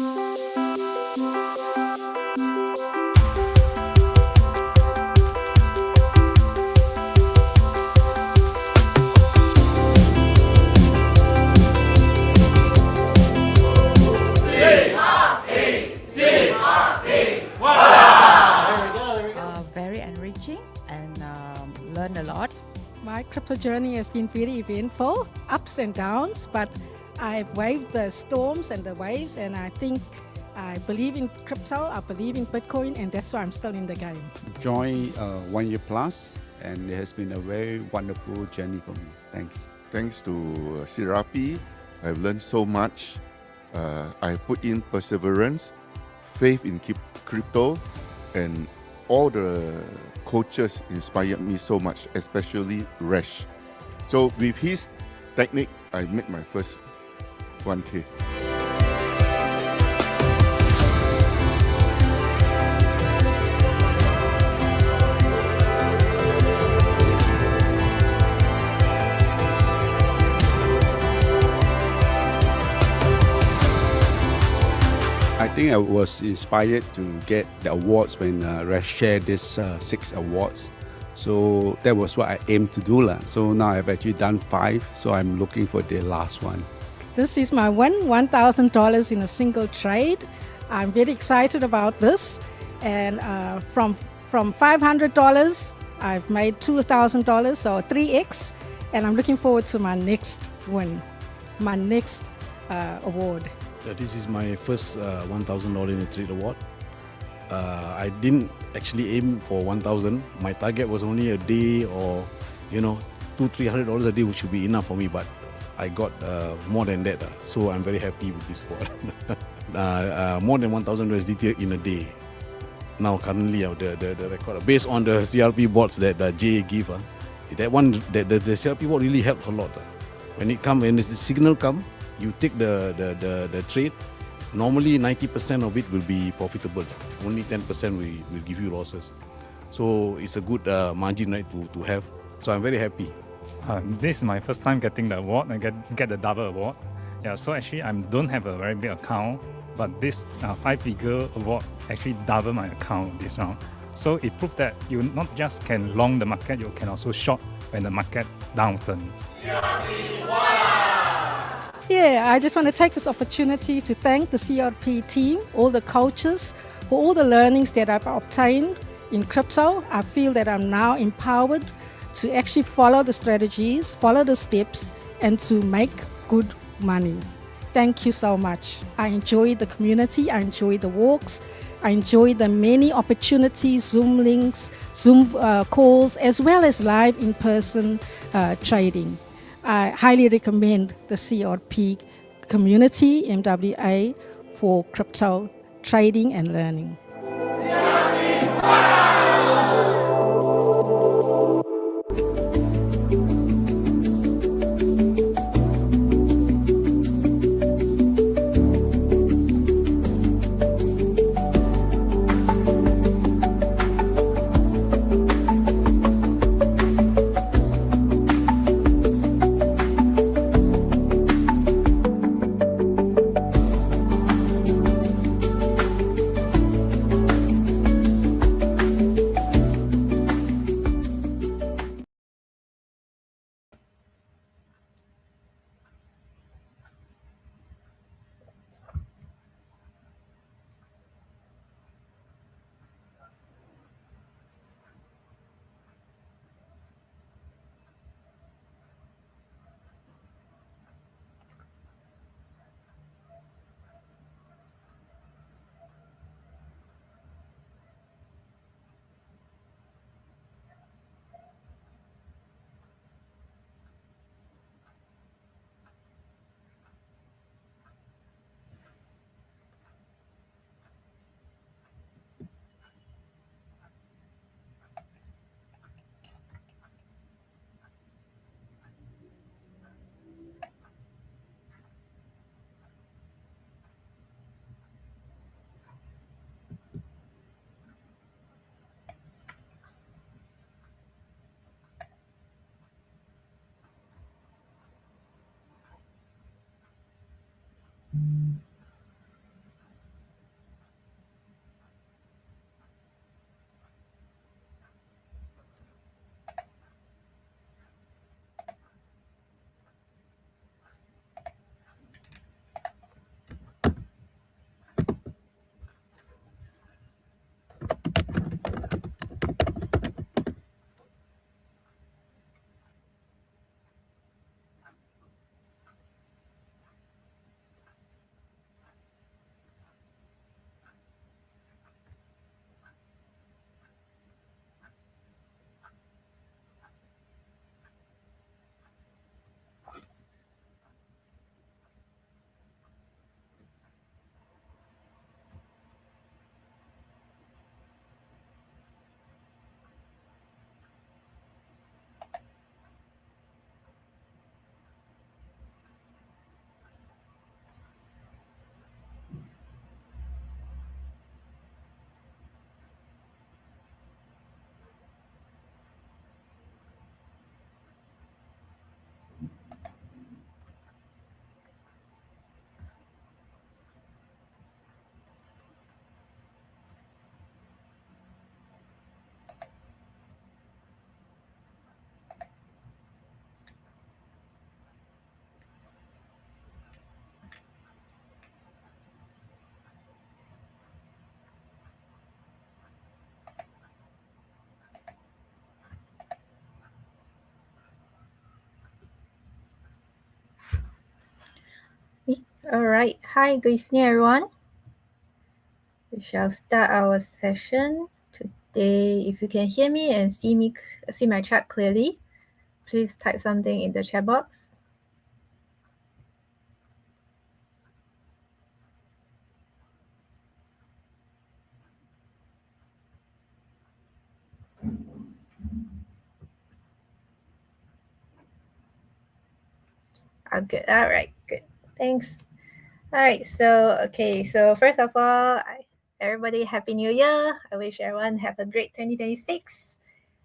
Very enriching and learn a lot. My crypto journey has been very eventful, ups and downs, but I've waved the storms and the waves, and I think I believe in crypto, I believe in Bitcoin, and that's why I'm still in the game. Joined 1 year plus, and it has been a very wonderful journey for me. Thanks. Thanks to CRP, I've learned so much. I put in perseverance, faith in crypto, and all the coaches inspired me so much, especially Resh. So with his technique, I made my first 1K. I think I was inspired to get the awards when Resh shared this 6 awards. So that was what I aimed to do. So now I've actually done 5, so I'm looking for the last one. This is my $1,000 in a single trade. I'm very excited about this. And from $500, I've made $2,000, so 3x. And I'm looking forward to my next win, my next award. This is my first $1,000 in a trade award. I didn't actually aim for 1,000. My target was only a day, or $200-300 a day, which should be enough for me. But I got more than that, so I'm very happy with this award. More than 1,000 USDT in a day. Now currently the record based on the CRP boards that Jay give, that one the CRP board really helped a lot. When the signal come, you take the trade. Normally 90% of it will be profitable. Only 10% will give you losses. So it's a good margin, right, to have. So I'm very happy. This is my first time getting the award. I get the double award. Yeah, so actually I don't have a very big account, but this 5-figure award actually double my account this round. So it proved that you not just can long the market, you can also short when the market downturn. Yeah, I just want to take this opportunity to thank the CRP team, all the coaches, for all the learnings that I've obtained in crypto. I feel that I'm now empowered to actually follow the strategies, follow the steps, and to make good money. Thank you so much. I enjoy the community, I enjoy the walks, I enjoy the many opportunities, Zoom links, Zoom calls, as well as live in-person trading. I highly recommend the CRP community, MWA, for crypto trading and learning. All right. Hi, good evening, everyone. We shall start our session today. If you can hear me and see my chat clearly, please type something in the chat box. Oh, good. All right, good. Thanks. All right. So first of all, everybody, Happy New Year. I wish everyone have a great 2026.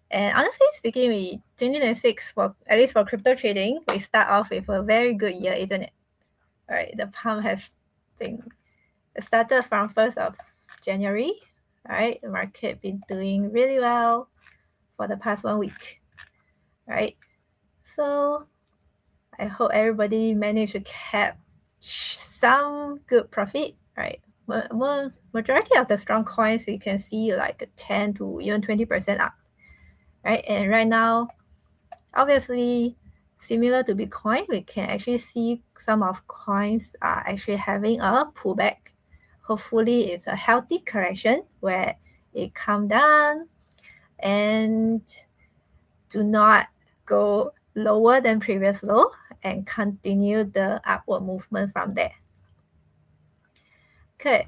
And honestly speaking, 2026, at least for crypto trading, we start off with a very good year, isn't it? All right, the pump has been started from 1st of January. All right, the market been doing really well for the past 1 week. All right, so I hope everybody managed to catch some good profit. Right, majority of the strong coins we can see like 10 to even 20% up. Right, and right now, obviously, similar to Bitcoin, we can actually see some of coins are actually having a pullback. Hopefully, it's a healthy correction where it come down and do not go lower than previous low and continue the upward movement from there. Okay.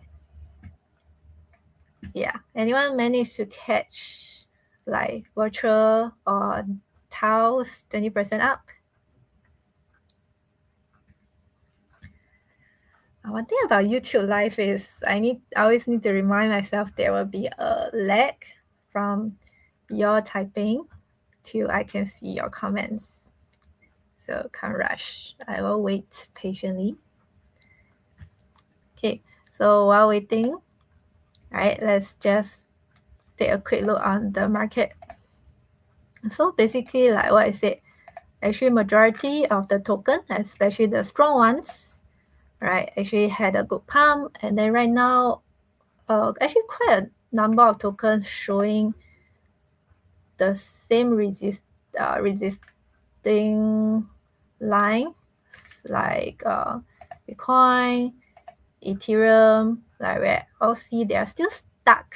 Yeah. Anyone managed to catch like virtual or Tao's 20% up? One thing about YouTube Live is I always need to remind myself there will be a lag from your typing till I can see your comments. So can't rush. I will wait patiently. Okay, so while waiting, all right, let's just take a quick look on the market. So basically, like what I said, actually majority of the token, especially the strong ones, right, actually had a good pump, and then right now, actually quite a number of tokens showing the same resisting line, like Bitcoin, Ethereum, like we all see they are still stuck,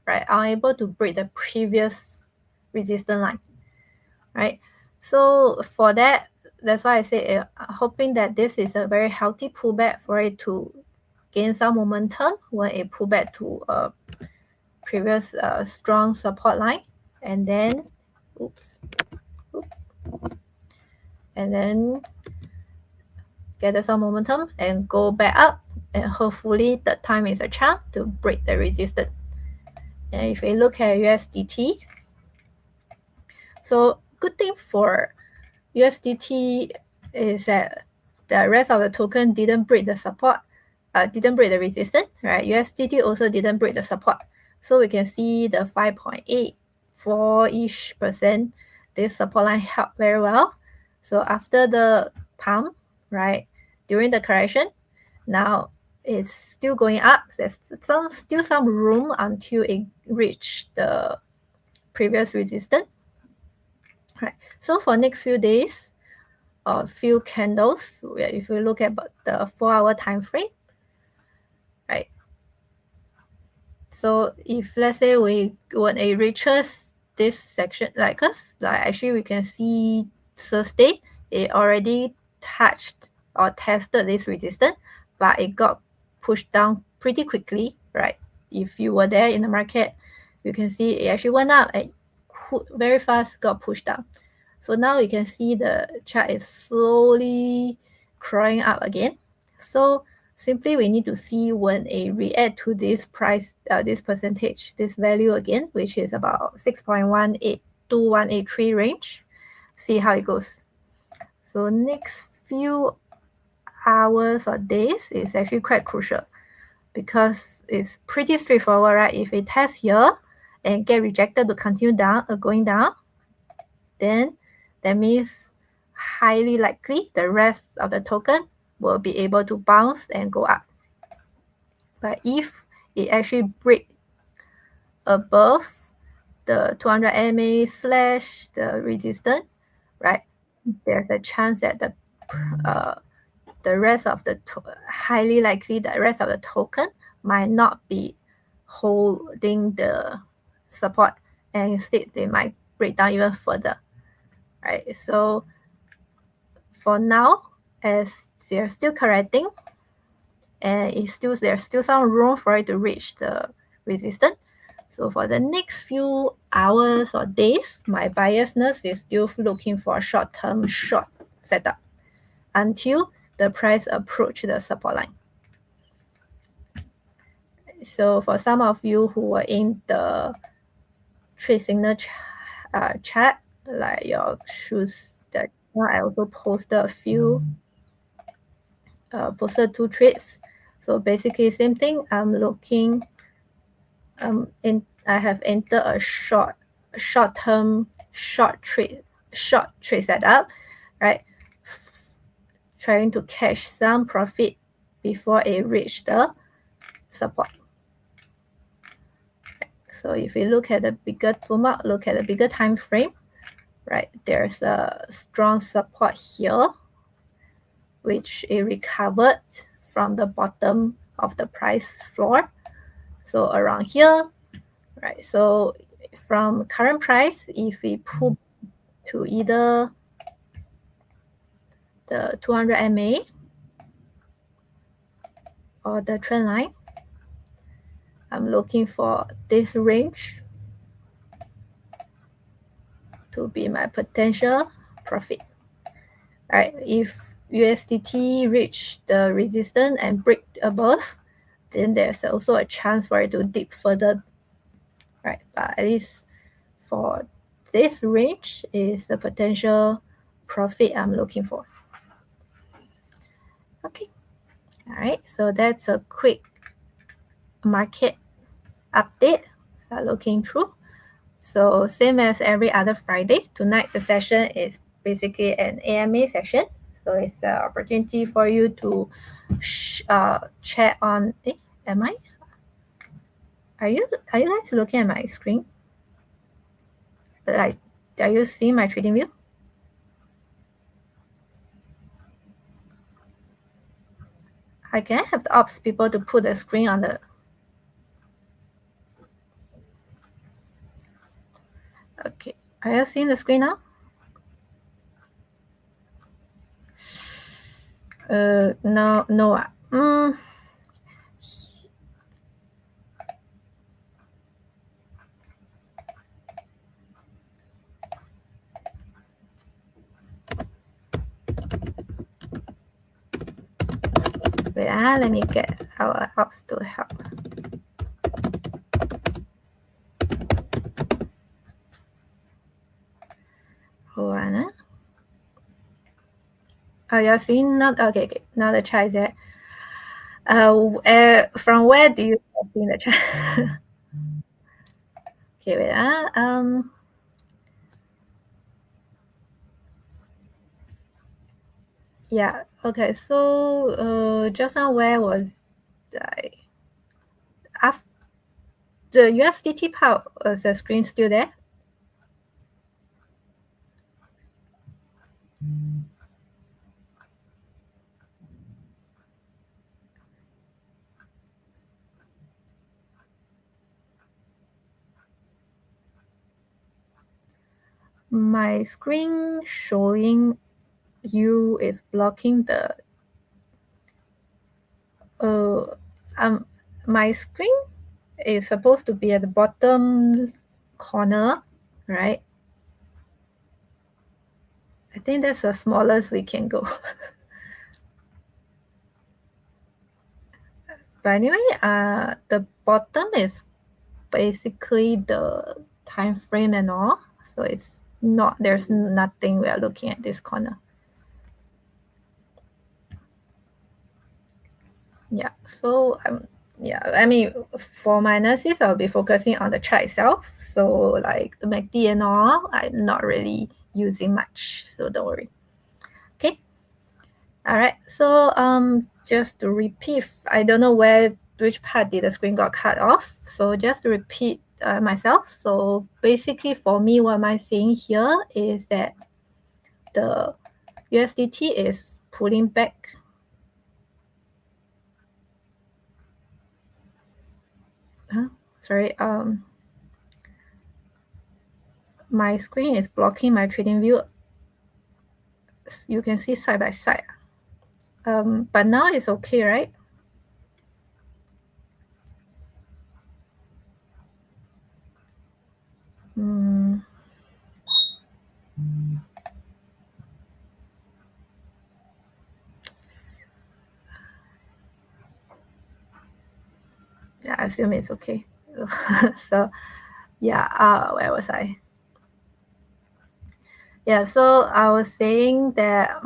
right, unable to break the previous resistance line, right? So for that, that's why I say hoping that this is a very healthy pullback for it to gain some momentum when it pull back to a previous strong support line, and then and then gather some momentum and go back up, and hopefully the time is a charm to break the resistance. And if we look at USDT, so good thing for USDT is that the rest of the token didn't break the support, didn't break the resistance, right? USDT also didn't break the support. So we can see the 5.84-ish%, this support line helped very well. So after the pump, right, during the correction, now it's still going up. There's still some room until it reached the previous resistance. Right. So for next few days, or few candles, if we look at the 4-hour time frame, right? So if let's say when it reaches this section, like actually we can see Thursday, it already touched or tested this resistance, but it got pushed down pretty quickly, right? If you were there in the market, you can see it actually went up and very fast got pushed down. So now you can see the chart is slowly crawling up again. So simply we need to see when it react to this price, this percentage, this value again, which is about 6.18283 range. See how it goes. So next few hours or days is actually quite crucial because it's pretty straightforward, right? If it tests here and get rejected to continue down, going down, then that means highly likely the rest of the token will be able to bounce and go up. But if it actually break above the 200 MA / the resistance, right, there's a chance that the the rest of the highly likely the rest of the token might not be holding the support, and instead they might break down even further, right? So for now, as they're still correcting, and there's still some room for it to reach the resistance. So for the next few hours or days, my biasness is still looking for a short-term short setup until the price approach the support line. So for some of you who were in the trade signal chart, like your shoes, that I also posted posted 2 trades. So basically same thing. I'm looking I have entered a short-term short trade setup, right? Trying to catch some profit before it reach the support. So if you look at the bigger zoom out, look at the bigger time frame, right? There's a strong support here, which it recovered from the bottom of the price floor. So around here, right? So from current price, if we pull to either the 200 MA or the trend line, I'm looking for this range to be my potential profit. All right, if USDT reach the resistance and break above, then there's also a chance for it to dip further, right? But at least for this range is the potential profit I'm looking for. Okay, all right, so that's a quick market update looking through. So same as every other Friday, tonight the session is basically an AMA session. So it's an opportunity for you to chat on. Am I? Are you guys looking at my screen? Like, are you seeing my trading view? I can have the ops people to put the screen on the. Okay, are you seeing the screen now? No. Wait, let me get our ops to help. Hold on. Oh, you're seeing not okay. Now the chat is there. From where do you see the chat? Okay, wait. Yeah. Okay. So, just now where was I? After the USDT part, was the screen still there? My screen showing you is blocking the. My screen is supposed to be at the bottom corner, right? I think that's the smallest we can go. But anyway, the bottom is basically the time frame and all. So it's not, there's nothing we are looking at this corner. Yeah, so yeah, I mean, for my analysis, I'll be focusing on the chart itself. So like the MACD and all, I'm not really using much, so don't worry. Okay. All right. So just to repeat, I don't know which part did the screen got cut off. So just to repeat myself. So basically for me, what am I seeing here is that the USDT is pulling back sorry, my screen is blocking my trading view. You can see side by side. But now it's okay, right? Yeah, I assume it's okay. So yeah, where was I? Yeah, so I was saying that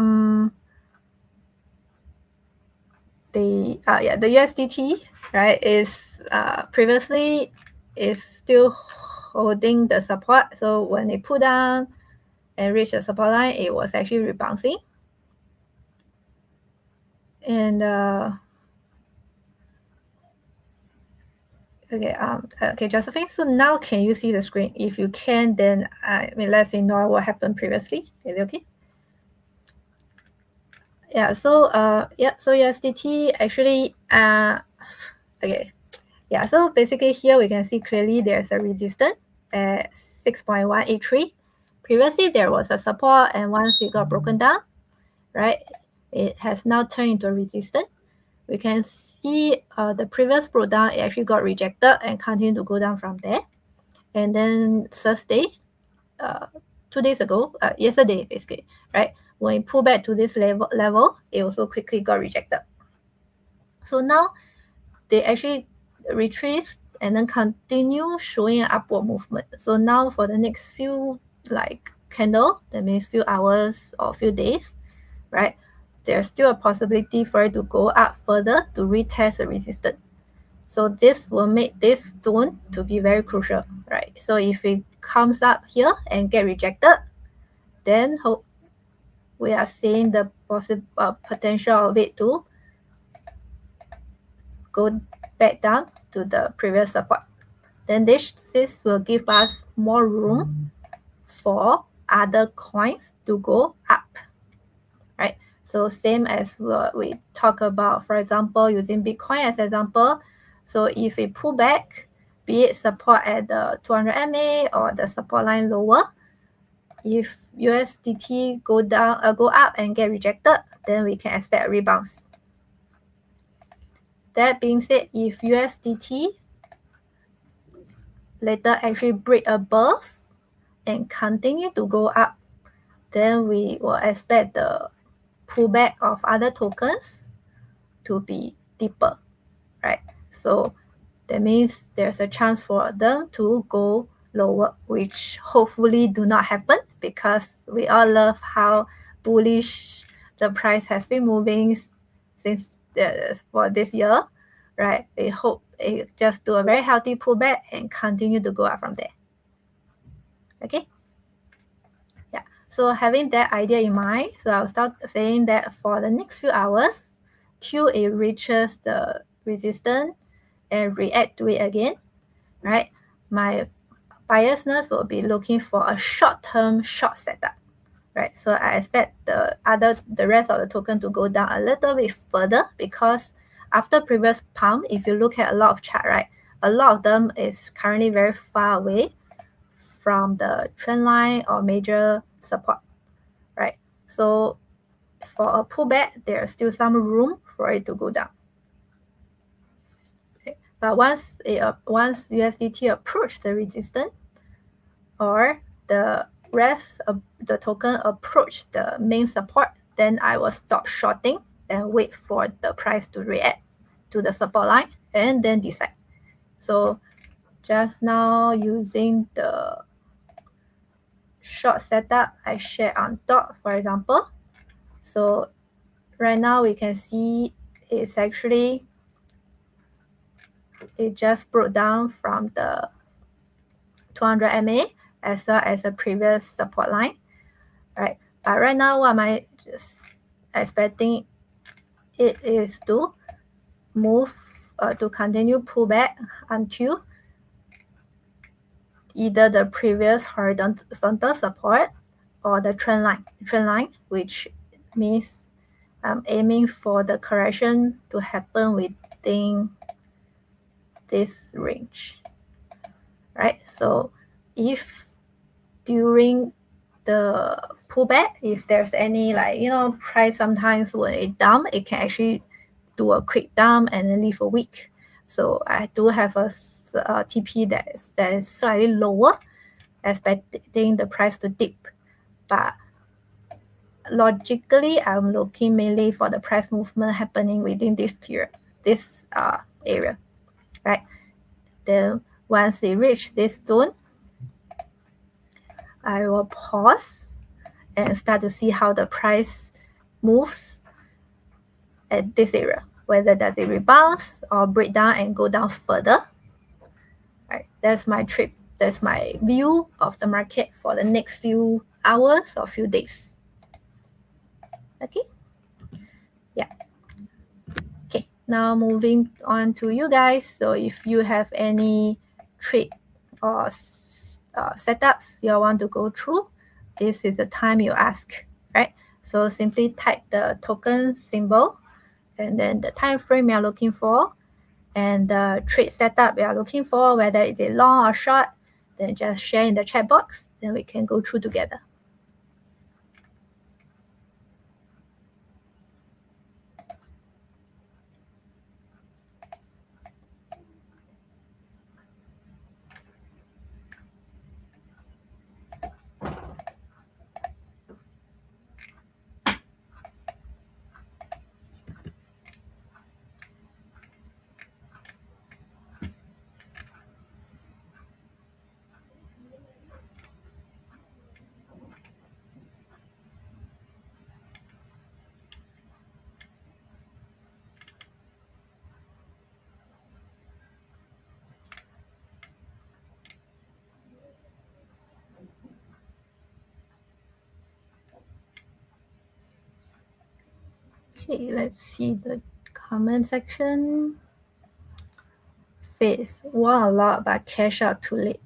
the USDT, right, is previously is still holding the support. So when it pulled down and reached the support line, it was actually rebouncing. And okay, Josephine. So now can you see the screen? If you can, then let's ignore what happened previously. Is it okay? Yeah. So so USDT actually okay. Yeah. So basically here we can see clearly there's a resistance at 6.183. Previously there was a support, and once it got broken down, right, it has now turned into a resistance. We can see the previous broke down, it actually got rejected and continued to go down from there. And then Thursday, 2 days ago, yesterday basically, right, when it pulled back to this level, it also quickly got rejected. So now they actually retrace and then continue showing an upward movement. So now for the next few candle, that means few hours or few days, right, there's still a possibility for it to go up further to retest the resistance. So this will make this zone to be very crucial, right? So if it comes up here and get rejected, then we are seeing the possible potential of it to go back down to the previous support. Then this will give us more room for other coins to go up, right? So same as what we talk about, for example, using Bitcoin as example. So if it pull back, be it support at the 200 MA or the support line lower, if USDT go up and get rejected, then we can expect a rebound. That being said, if USDT later actually break above and continue to go up, then we will expect the pullback of other tokens to be deeper, right? So that means there's a chance for them to go lower, which hopefully do not happen, because we all love how bullish the price has been moving since for this year, right? We hope it just do a very healthy pullback and continue to go up from there. Okay. Yeah. So having that idea in mind, so I'll start saying that for the next few hours, till it reaches the resistance and react to it again, right? My biasness will be looking for a short-term short setup, right? So I expect the rest of the token to go down a little bit further, because after previous pump, if you look at a lot of chart, right, a lot of them is currently very far away from the trend line or major support, right? So for a pullback, there's still some room for it to go down. Okay. But once USDT approach the resistance, or the rest of the token approach the main support, then I will stop shorting and wait for the price to react to the support line and then decide. So just now using the short setup I shared on top, for example. So right now we can see it's actually, it just broke down from the 200 MA as well as the previous support line, right? But right now, what am I just expecting it is to move to continue pull back until either the previous horizontal support or the trend line, which means I'm aiming for the correction to happen within this range. So if during the pullback, if there's any price, sometimes when it dump, it can actually do a quick dump and then leave a week. So I do have a TP that is slightly lower, expecting the price to dip. But logically, I'm looking mainly for the price movement happening within this tier, this area, right? Then once it reach this zone, I will pause and start to see how the price moves at this area, whether does it rebound or break down and go down further. Right, that's my trip. That's my view of the market for the next few hours or few days. Okay. Yeah. Okay. Now moving on to you guys. So if you have any trade or setups you want to go through, this is the time you ask, right? So simply type the token symbol and then the time frame you're looking for and the trade setup you're looking for, whether it's a long or short, then just share in the chat box, then we can go through together. Okay, let's see the comment section. Face won a lot but cash out too late.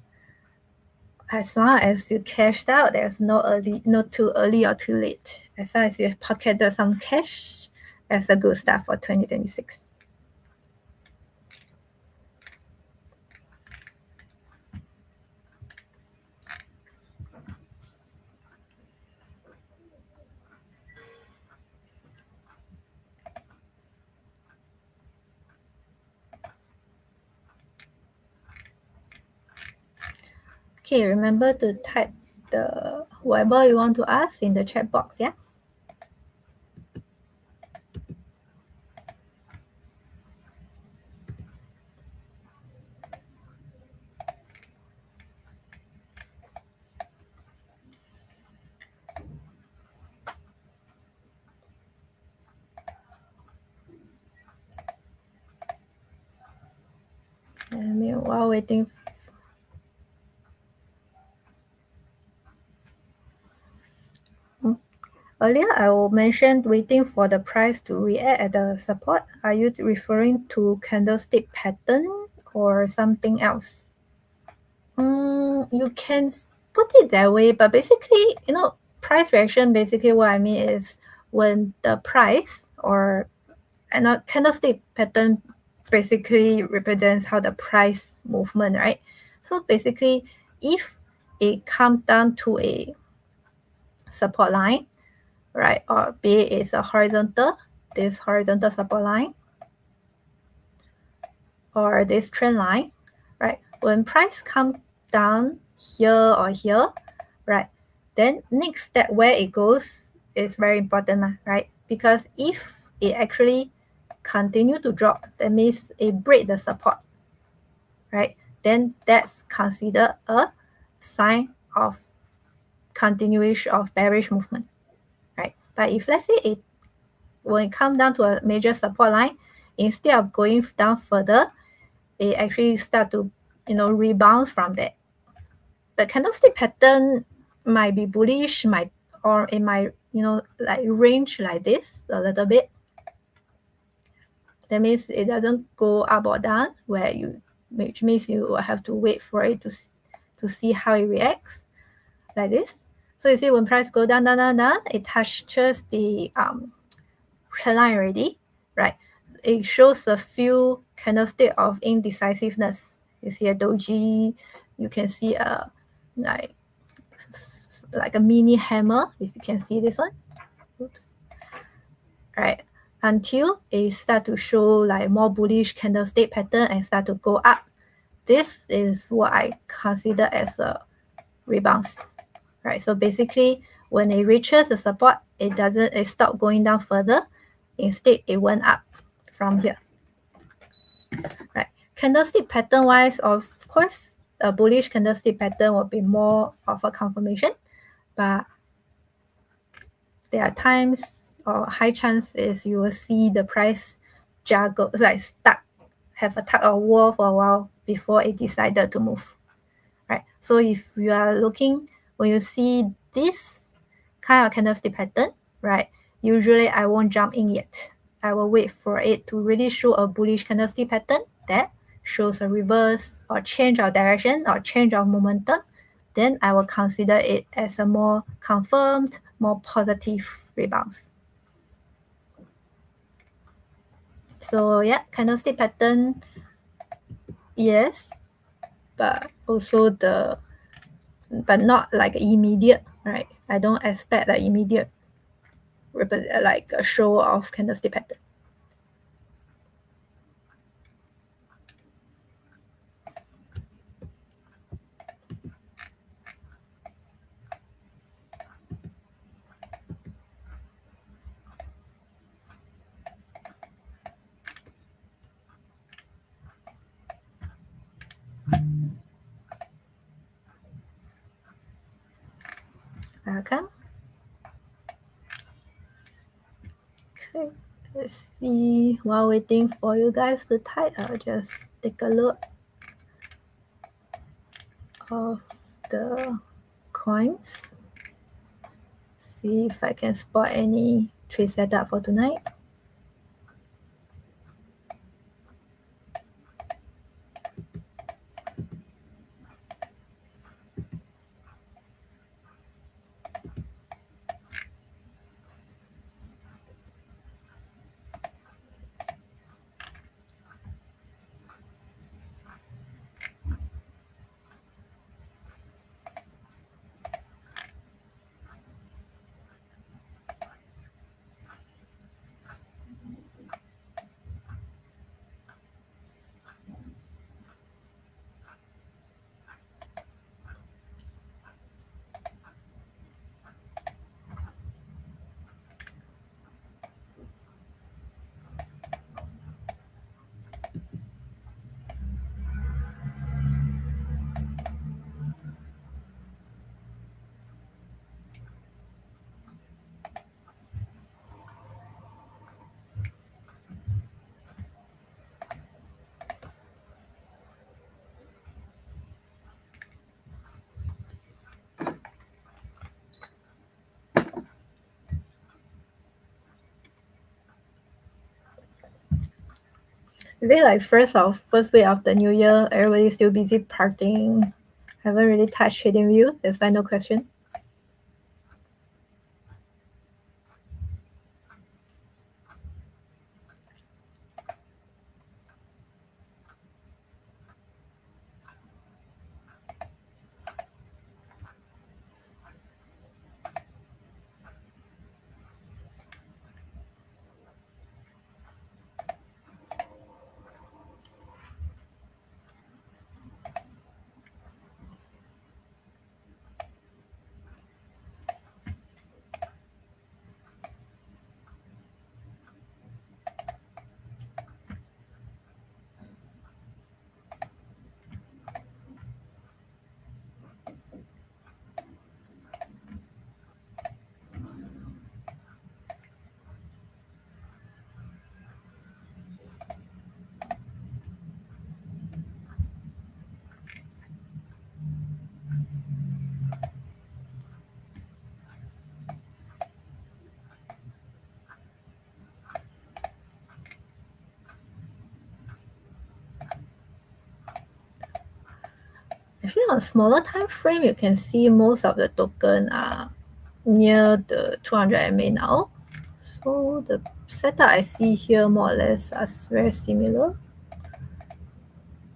As long as you cashed out, there's no too early or too late. As long as you pocketed some cash, that's a good start for 2026. Okay, remember to type the whatever you want to ask in the chat box, yeah? And meanwhile, waiting. Earlier, I mentioned waiting for the price to react at the support. Are you referring to candlestick pattern or something else? You can put it that way, but basically, price reaction, basically what I mean is when the price or candlestick pattern basically represents how the price movement, right? So basically, if it comes down to a support line, right, or be it is a this horizontal support line, or this trend line, right? When price comes down here or here, right, then next step where it goes is very important, right? Because if it actually continue to drop, that means it break the support, right? Then that's considered a sign of continuation of bearish movement, right? But if let's say when it comes down to a major support line, instead of going down further, it actually start to rebound from that. The candlestick pattern might be bullish, or it might like range like this a little bit. That means it doesn't go up or down, which means you will have to wait for it to see how it reacts like this. So you see when price go down, it touches the trend line already, right? It shows a few candlestick of indecisiveness. You see a doji, you can see like a mini hammer, if you can see this one. Oops. Right, until it start to show like more bullish candlestick pattern and start to go up. This is what I consider as a rebounds. Right, so basically when it reaches the support, it stop going down further. Instead, it went up from here. Right, candlestick pattern wise, of course, a bullish candlestick pattern will be more of a confirmation, but there are times or high chance is you will see the price juggle, like stuck, have a tug of war for a while before it decided to move. Right, so if you are looking, when you see this kind of candlestick pattern, right, usually I won't jump in yet. I will wait for it to really show a bullish candlestick pattern that shows a reverse or change of direction or change of momentum. Then I will consider it as a more confirmed, more positive rebounds. So yeah, candlestick pattern, yes, but also but not like immediate, right? I don't expect like immediate, like a show of candlestick pattern. Welcome. Okay, let's see. While waiting for you guys to type, I'll just take a look of the coins. See if I can spot any trade setup for tonight. Is it like first week of the new year, everybody's still busy partying? Haven't really touched trading view. That's my no question. Actually, on a smaller time frame, you can see most of the token are near the 200 MA now. So the setup I see here more or less are very similar.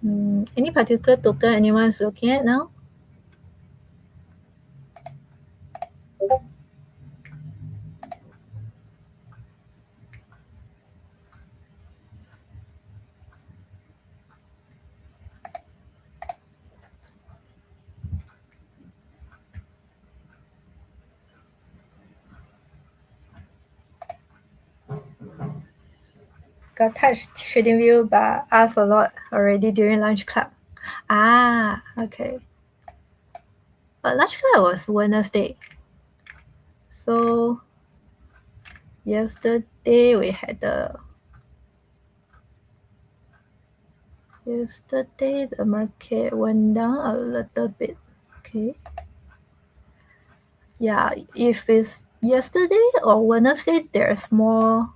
Any particular token anyone's looking at now? Got touched trading view but asked a lot already during lunch club. Ah, okay. But lunch club was Wednesday. So yesterday we had yesterday the market went down a little bit. Okay. Yeah, if it's yesterday or Wednesday, there's more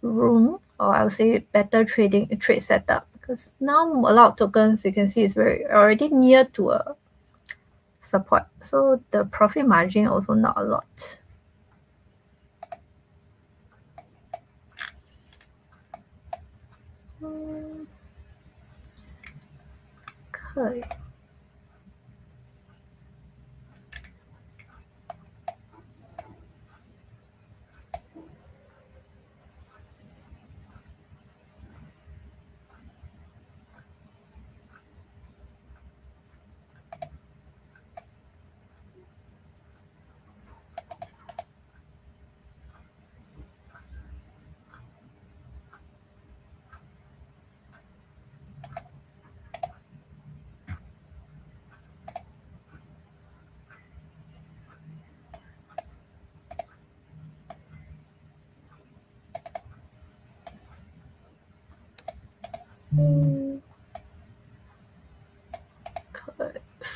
room, or I would say better trade setup, because now a lot of tokens you can see is very already near to a support, so the profit margin also not a lot. Okay. Okay.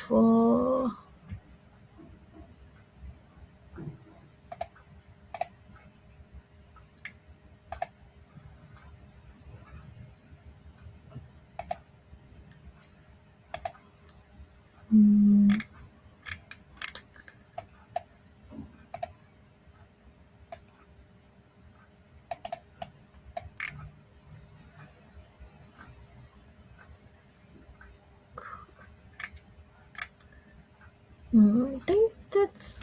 For I think that's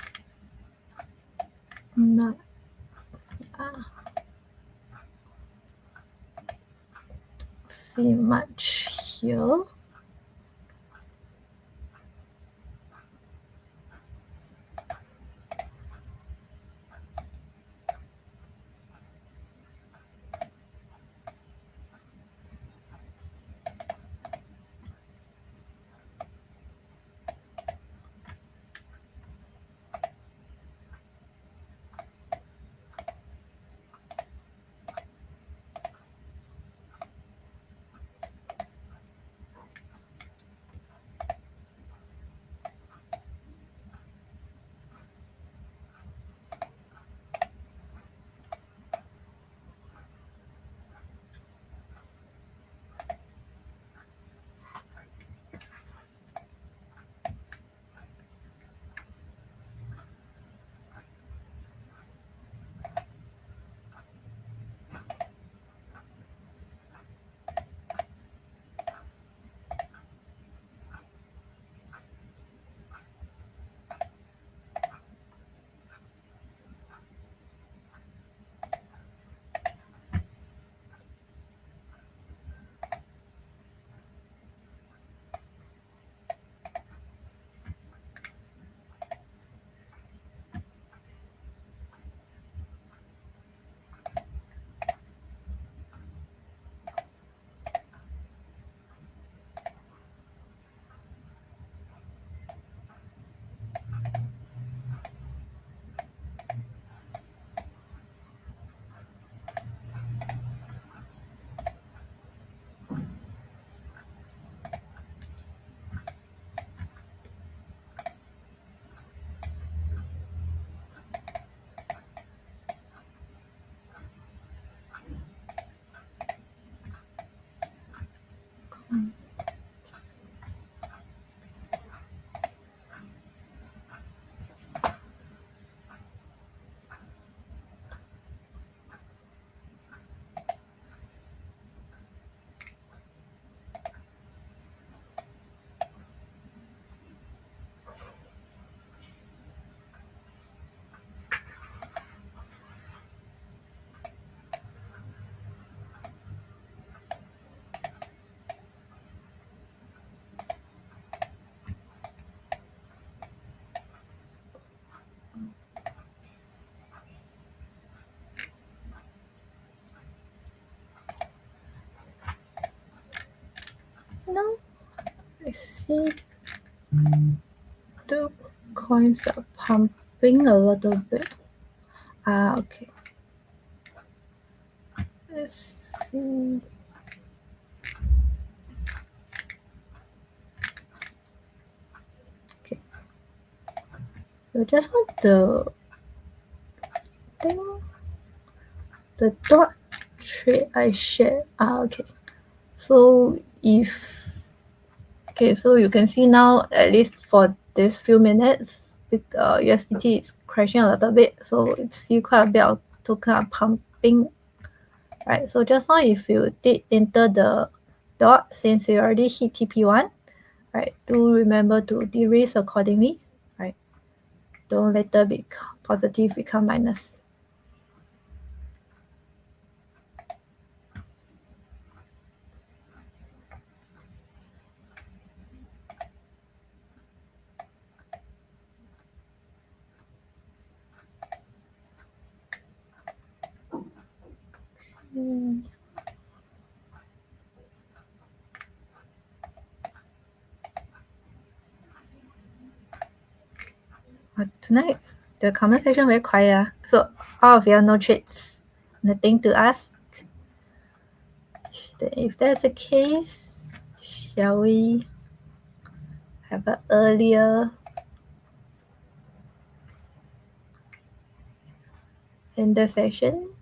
not see much here. see the coins are pumping a little bit. Okay. Let's see. Okay. So just want the thing, the dot trade I shared. Okay. So so you can see now, at least for this few minutes, USDT is crashing a little bit. So you see quite a bit of token are pumping. Right. So just now, if you did enter the dot, since you already hit TP1, right, do remember to de-risk accordingly. Right. Don't later become positive, become minus. Tonight, the comment section very quiet. So all of you are no trades, nothing to ask. If that's the case, shall we have an earlier in the session?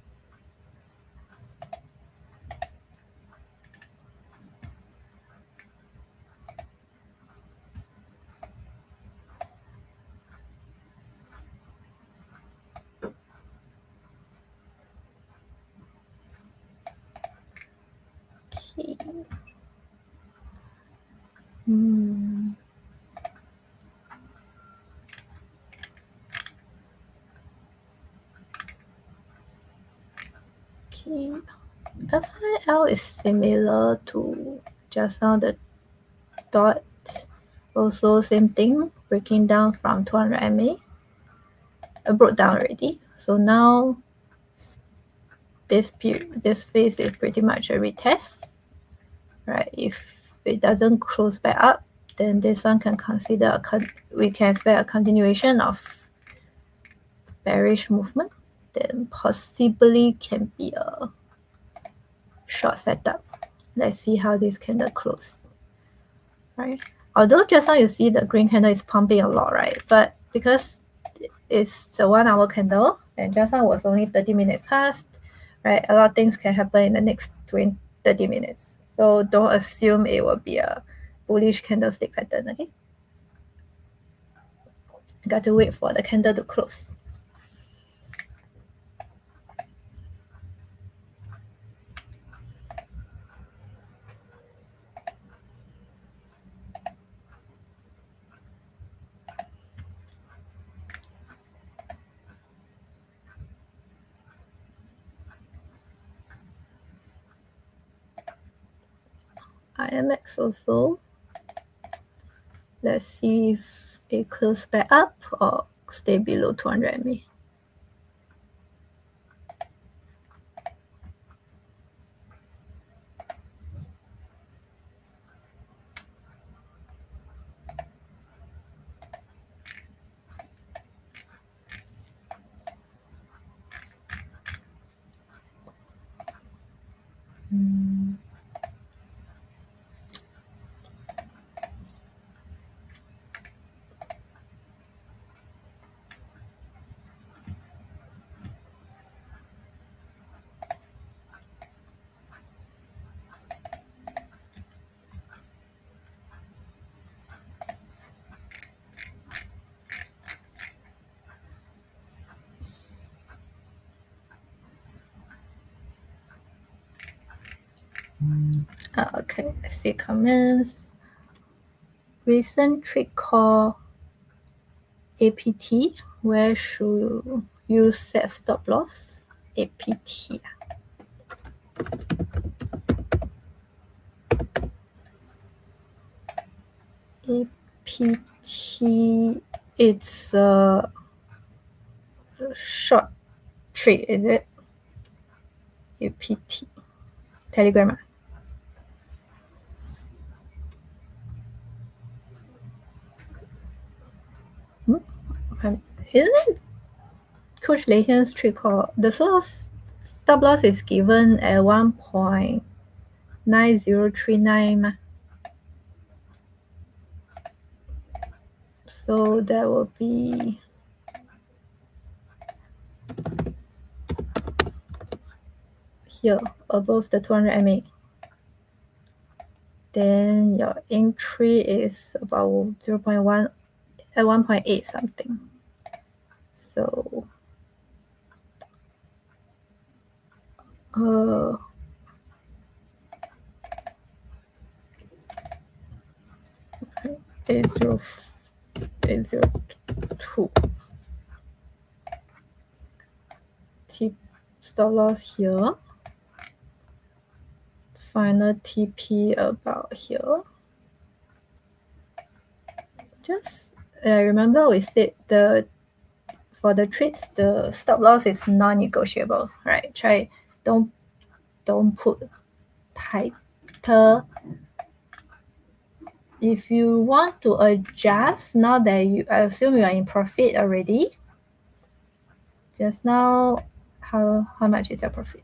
Okay. Okay. FIL is similar to just now the dot. Also same thing, breaking down from 200 MA. Broke down already. So now this phase is pretty much a retest. Right? If it doesn't close back up, then this one can consider we can expect a continuation of bearish movement. Then possibly can be a short setup. Let's see how this candle close. Right? Although just now you see the green candle is pumping a lot, right? But because it's a 1 hour candle and just now was only 30 minutes past, right? A lot of things can happen in the next 30 minutes. So don't assume it will be a bullish candlestick pattern, okay? Got to wait for the candle to close. IMX also. Let's see if it closes back up or stay below 200 MA. Okay, let's see comments. Recent trick call APT. Where should you set stop loss? APT. APT. It's a short trade, is it? APT. Telegram. Isn't Coach Lei Hian's trick called the stop loss is given at 1.9039 so that will be here above the 200 MA. Then your entry is about 0.1 at 1.8 something. So eight zero 802 stop loss here, final TP about here. Just remember we said for the trades the stop loss is non-negotiable, right? Try don't put tighter. If you want to adjust now that I assume you are in profit already. Just now, how much is your profit?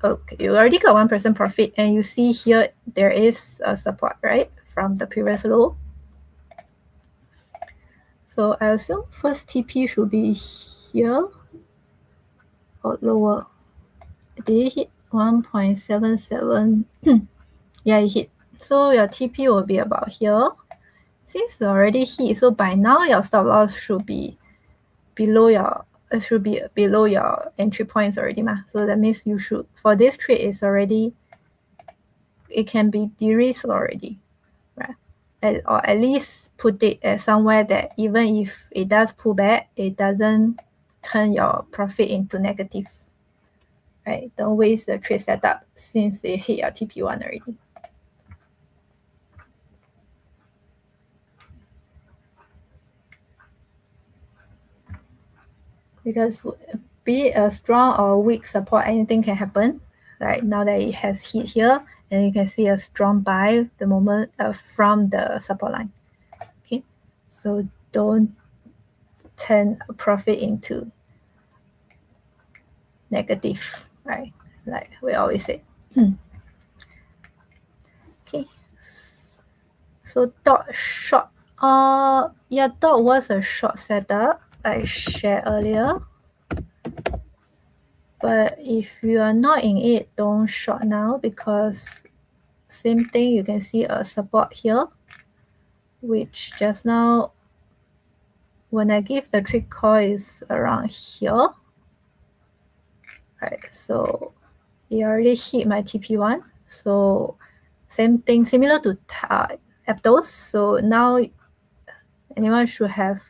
Okay, you already got 1% profit, and you see here there is a support, right, from the previous low. So I assume first TP should be here or lower. Did it hit 1.77? Yeah, it hit. So your TP will be about here. Since it already hit, so by now your stop loss should be below your entry points already, ma. So that means you should, for this trade, it can be de-risked already, right? Or at least put it at somewhere that even if it does pull back, it doesn't turn your profit into negative, right? Don't waste the trade setup since it hit your TP1 already. Because be it a strong or weak support, anything can happen. Right now that it has hit here, and you can see a strong buy the moment from the support line. Okay, so don't turn a profit into negative, right? Like we always say. Okay, so dot short. Yeah, dot was a short setup I shared earlier. But if you are not in it, don't short now because same thing, you can see a support here, which just now when I give the trick call is around here. Right, so it already hit my TP1. So same thing, similar to Aptos. So now anyone should have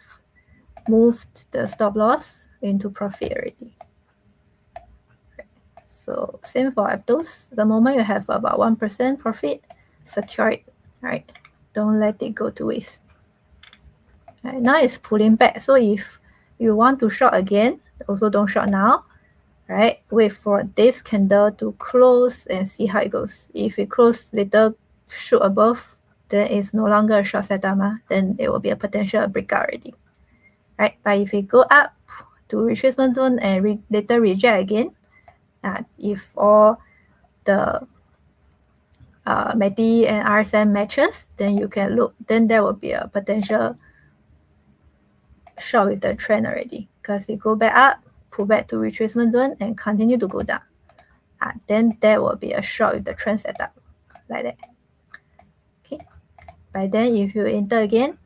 moved the stop loss into profit already. So same for Aptos. The moment you have about 1% profit, secure it, right? Don't let it go to waste. Right, now it's pulling back. So if you want to short again, also don't short now, right? Wait for this candle to close and see how it goes. If it close little shoot above, then it's no longer a short setup, then it will be a potential breakout already, right? But if it go up to retracement zone and later reject again, if all the MACD and RSM matches, then you can look, then there will be a potential short with the trend already because it go back up, pull back to retracement zone and continue to go down. Then there will be a short with the trend setup like that. Okay. By then, if you enter again,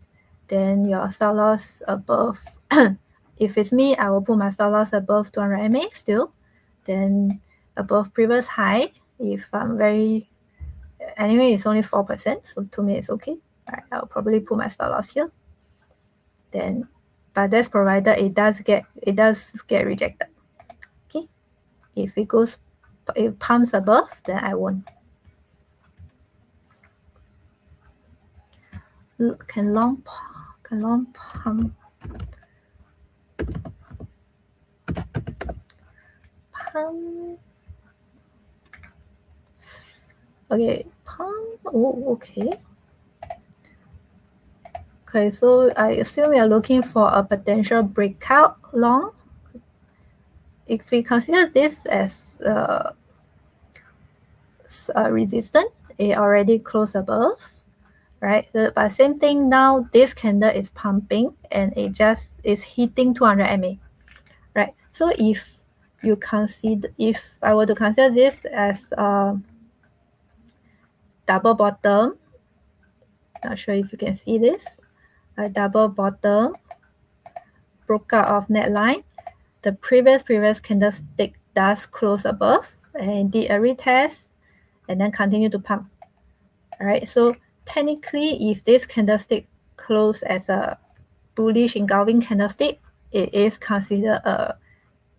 then your stop loss above. If it's me, I will put my stop loss above 200 MA still. Then above previous high. If I'm very, anyway, it's only 4%, so to me it's okay. Right, I'll probably put my stop loss here. Then, but that's provided it does get rejected. Okay, if it pumps above, then I won't. Can long pump. Okay, pump. Oh, okay. Okay, so I assume you're looking for a potential breakout long. If we consider this as a resistance, it already closed above, right? But same thing now, this candle is pumping and it just is hitting 200 MA, right? So if I were to consider this as a double bottom, not sure if you can see this, a double bottom, broke out of net line, the previous candlestick does close above and did a retest and then continue to pump. All right, so technically, if this candlestick closed as a bullish engulfing candlestick, it is considered a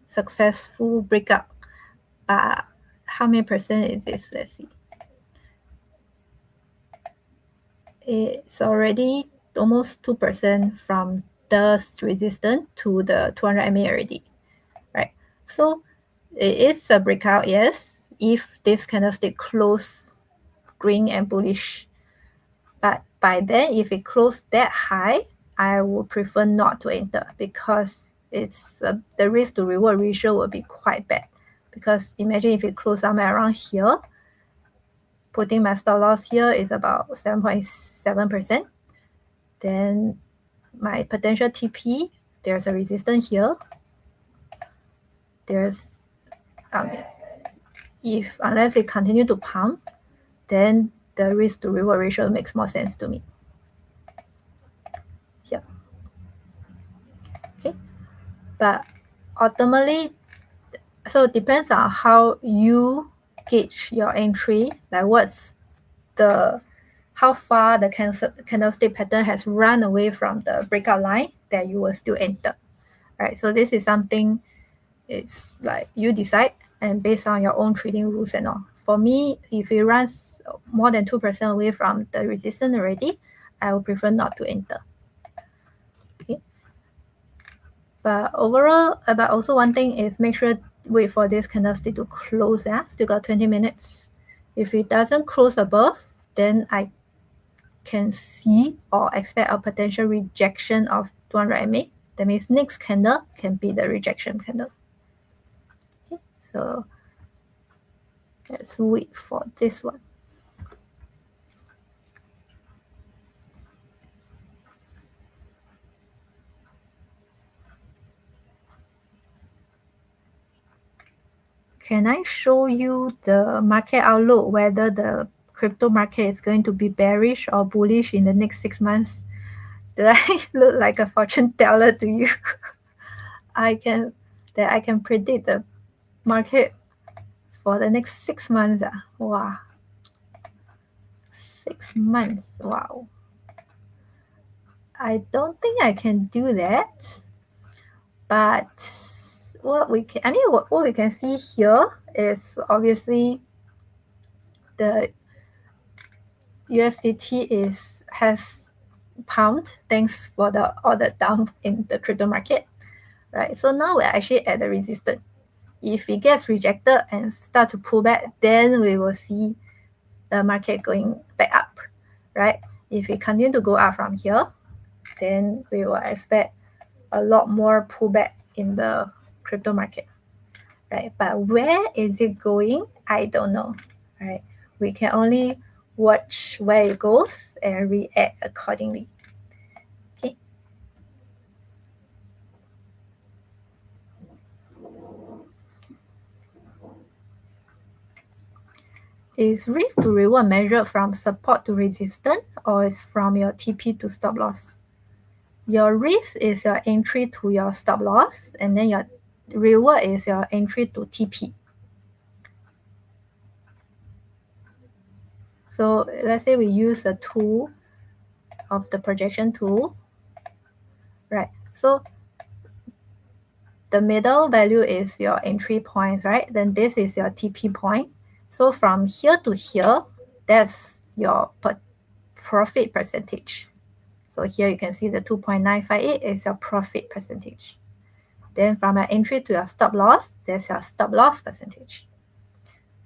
successful breakout. But how many percent is this? Let's see. It's already almost 2% from the resistance to the 200 MA already, right? So it is a breakout, yes, if this candlestick close green and bullish. But by then, if it closed that high, I would prefer not to enter because it's the risk to reward ratio will be quite bad. Because imagine if it closed somewhere around here, putting my stop loss here is about 7.7%. Then my potential TP, there's a resistance here. There's, unless it continue to pump, then the risk to reward ratio makes more sense to me. Here. Okay. But ultimately, so it depends on how you gauge your entry, like how far the candlestick pattern has run away from the breakout line that you will still enter. Right. So this is something it's like you decide and based on your own trading rules and all. For me, if it runs more than 2% away from the resistance already, I would prefer not to enter. Okay. But overall, but also one thing is make sure wait for this candlestick to close. Still got 20 minutes. If it doesn't close above, then I can see or expect a potential rejection of 200 MA. That means next candle can be the rejection candle. Okay, so let's wait for this one. Can I show you the market outlook, whether the crypto market is going to be bearish or bullish in the next 6 months? Do I look like a fortune teller to you? I can predict the market for the next 6 months. Wow. 6 months. Wow. I don't think I can do that. But what we can see here is obviously the USDT has pumped thanks for all the dump in the crypto market, right? So now we're actually at the resistance. If it gets rejected and start to pull back, then we will see the market going back up, right? If it continue to go up from here, then we will expect a lot more pullback in the crypto market, right? But where is it going? I don't know, right? We can only watch where it goes and react accordingly. Okay. Is risk to reward measured from support to resistance or is from your TP to stop loss? Your risk is your entry to your stop loss, and then your reward is your entry to TP. So let's say we use a tool of the projection tool, right? So the middle value is your entry point, right? Then this is your TP point. So from here to here, that's your profit percentage. So here you can see the 2.958 is your profit percentage. Then from your entry to your stop loss, there's your stop loss percentage.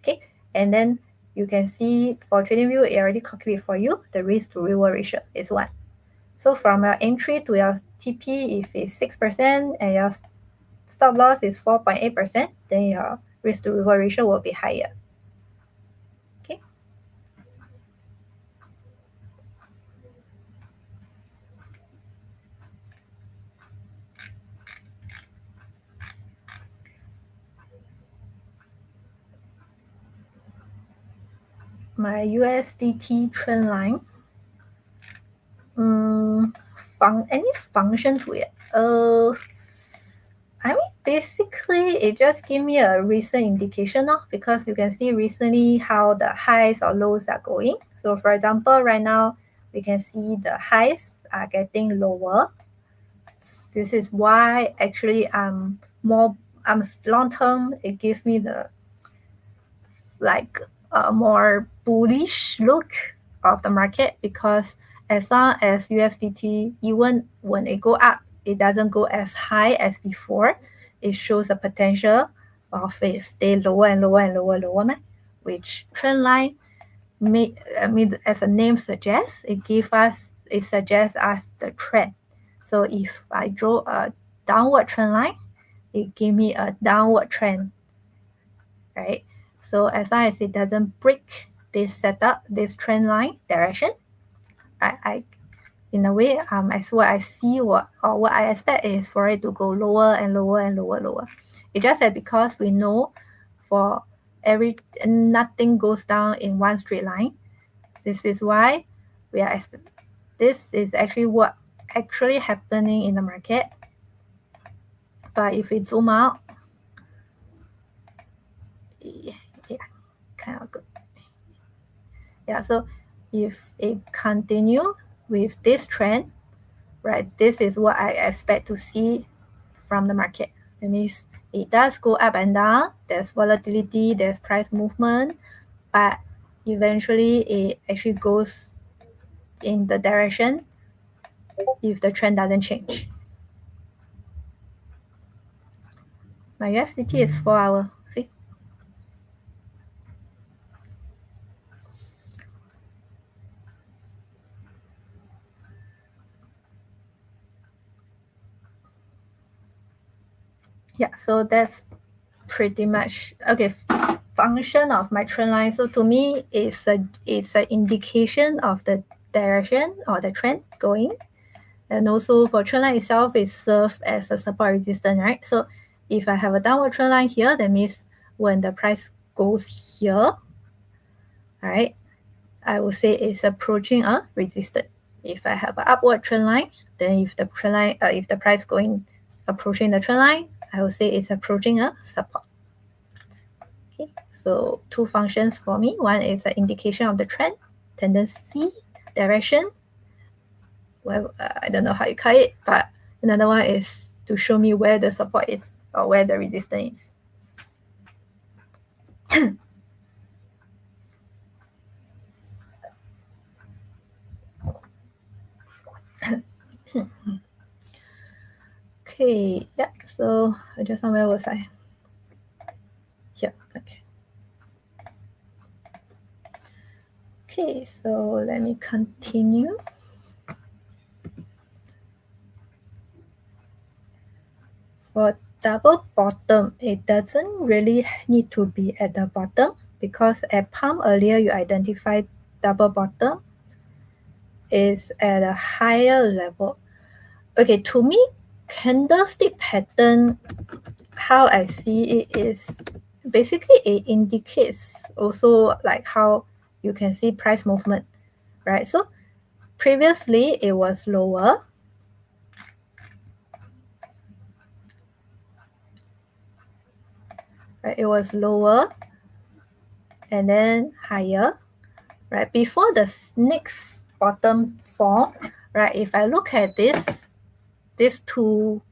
Okay, and then you can see for TradingView, it already calculated for you. The risk to reward ratio is 1. So from your entry to your TP, if it's 6% and your stop loss is 4.8%, then your risk to reward ratio will be higher. Okay. My USDT trend line. Any function to it? I mean, basically, it just give me a recent indication because you can see recently how the highs or lows are going. So for example, right now, we can see the highs are getting lower. This is why actually I'm long term, it gives me the like a more bullish look of the market, because as long as USDT, even when it go up, it doesn't go as high as before. It shows a potential of it stay lower and lower and lower, which trend line as the name suggests, it suggests us the trend. So if I draw a downward trend line, it give me a downward trend, right? So as long as it doesn't break this setup, this trend line direction, I in a way, as what I see what I expect is for it to go lower and lower and lower. It's just that because we know for nothing goes down in one straight line. This is why this is actually what actually happening in the market. But if we zoom out, yeah, kind of good. Yeah, so if it continue with this trend, right, this is what I expect to see from the market. That means it does go up and down, there's volatility, there's price movement, but eventually it actually goes in the direction if the trend doesn't change. My USDT is 4 hour. See? Yeah, so that's pretty much okay. Function of my trend line. So to me, it's an indication of the direction or the trend going. And also for trend line itself, it serves as a support resistance, right? So if I have a downward trend line here, that means when the price goes here, all right, I would say it's approaching a resistance. If I have an upward trend line, then if the trend line, if the price approaching the trend line, I would say it's approaching a support. Okay, so two functions for me. One is an indication of the trend, tendency, direction. Well, I don't know how you call it, but another one is to show me where the support is or where the resistance is. Okay, yeah, so where was I? Yeah, okay. Okay, so let me continue. For double bottom, it doesn't really need to be at the bottom, because at pump earlier you identified double bottom is at a higher level. Okay, to me, candlestick pattern, how I see it is basically it indicates also like how you can see price movement, right? So previously it was lower, right? It was lower and then higher, right? Before the next bottom form, right? If I look at these two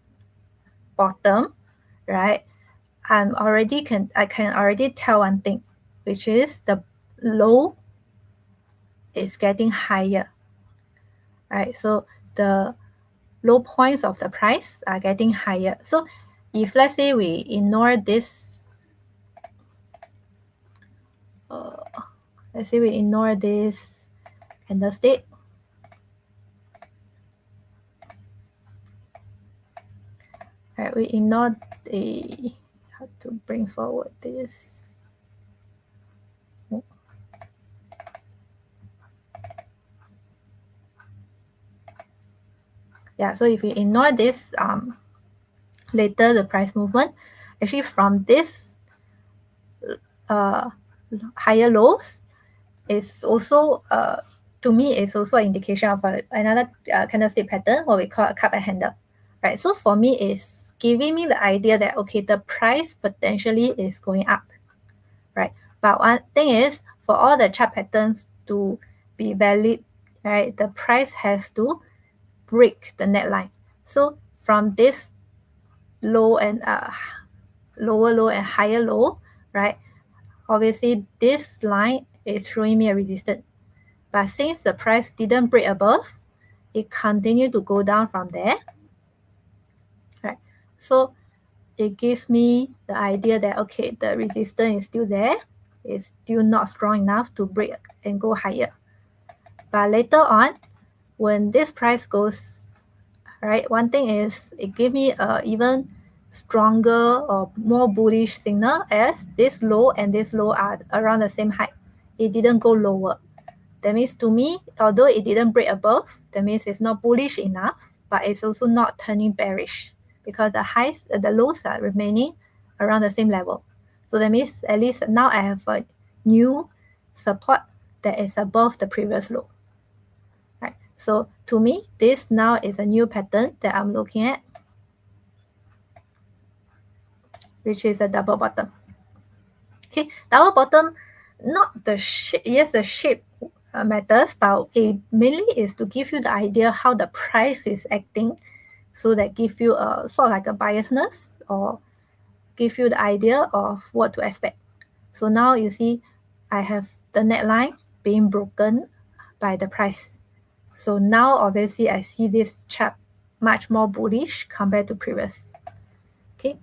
bottom, right? I can already tell one thing, which is the low is getting higher, right? So the low points of the price are getting higher. So if let's say we ignore this, let's say we ignore this candlestick, Right, we ignore the, how to bring forward this. Yeah, so if we ignore this later the price movement, actually from this higher lows is also to me is also an indication of another candlestick pattern, what we call a cup and handle, right? So for me, it's giving me the idea that okay, the price potentially is going up, right? But one thing is, for all the chart patterns to be valid, right, the price has to break the net line. So from this low and lower low and higher low, right? Obviously, this line is showing me a resistance. But since the price didn't break above, it continued to go down from there. Right. So it gives me the idea that okay, the resistance is still there. It's still not strong enough to break and go higher. But later on, when this price goes, right, one thing is it gives me a even stronger or more bullish signal as this low and this low are around the same height. It didn't go lower. That means to me, although it didn't break above, that means it's not bullish enough, but it's also not turning bearish because the highs, the lows are remaining around the same level. So that means at least now I have a new support that is above the previous low. Right. So to me, this now is a new pattern that I'm looking at, which is a double bottom. Okay, double bottom, not the shape. Yes, the shape matters, but it mainly is to give you the idea how the price is acting, so that give you a sort of like a biasness or give you the idea of what to expect. So now you see I have the net line being broken by the price. So now obviously I see this chart much more bullish compared to previous. Okay,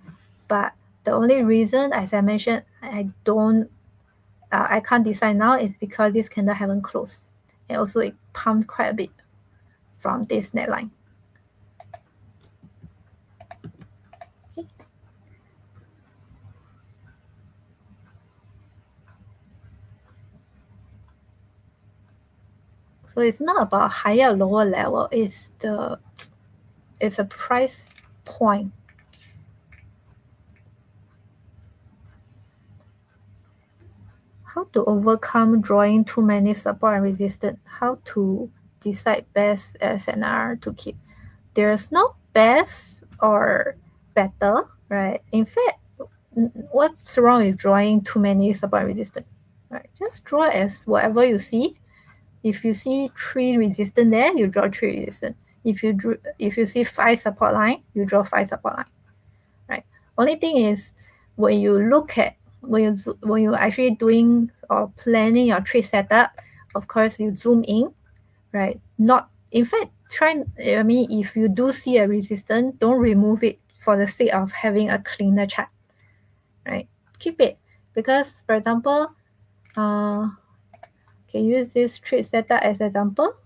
but the only reason, as I mentioned, I can't decide now is because this candle haven't closed. And also it pumped quite a bit from this net line. Okay. So it's not about higher or lower level, it's a price point. How to overcome drawing too many support and resistance? How to decide best SNR to keep? There's no best or better, right? In fact, what's wrong with drawing too many support and resistance? Right? Just draw as whatever you see. If you see 3 resistance there, you draw 3 resistance. If you see 5 support line, you draw 5 support line. Right? Only thing is when you look at when you actually doing or planning your trade setup, of course you zoom in, right? Not in fact if you do see a resistance, don't remove it for the sake of having a cleaner chart. Right? Keep it because for example, can use this trade setup as example.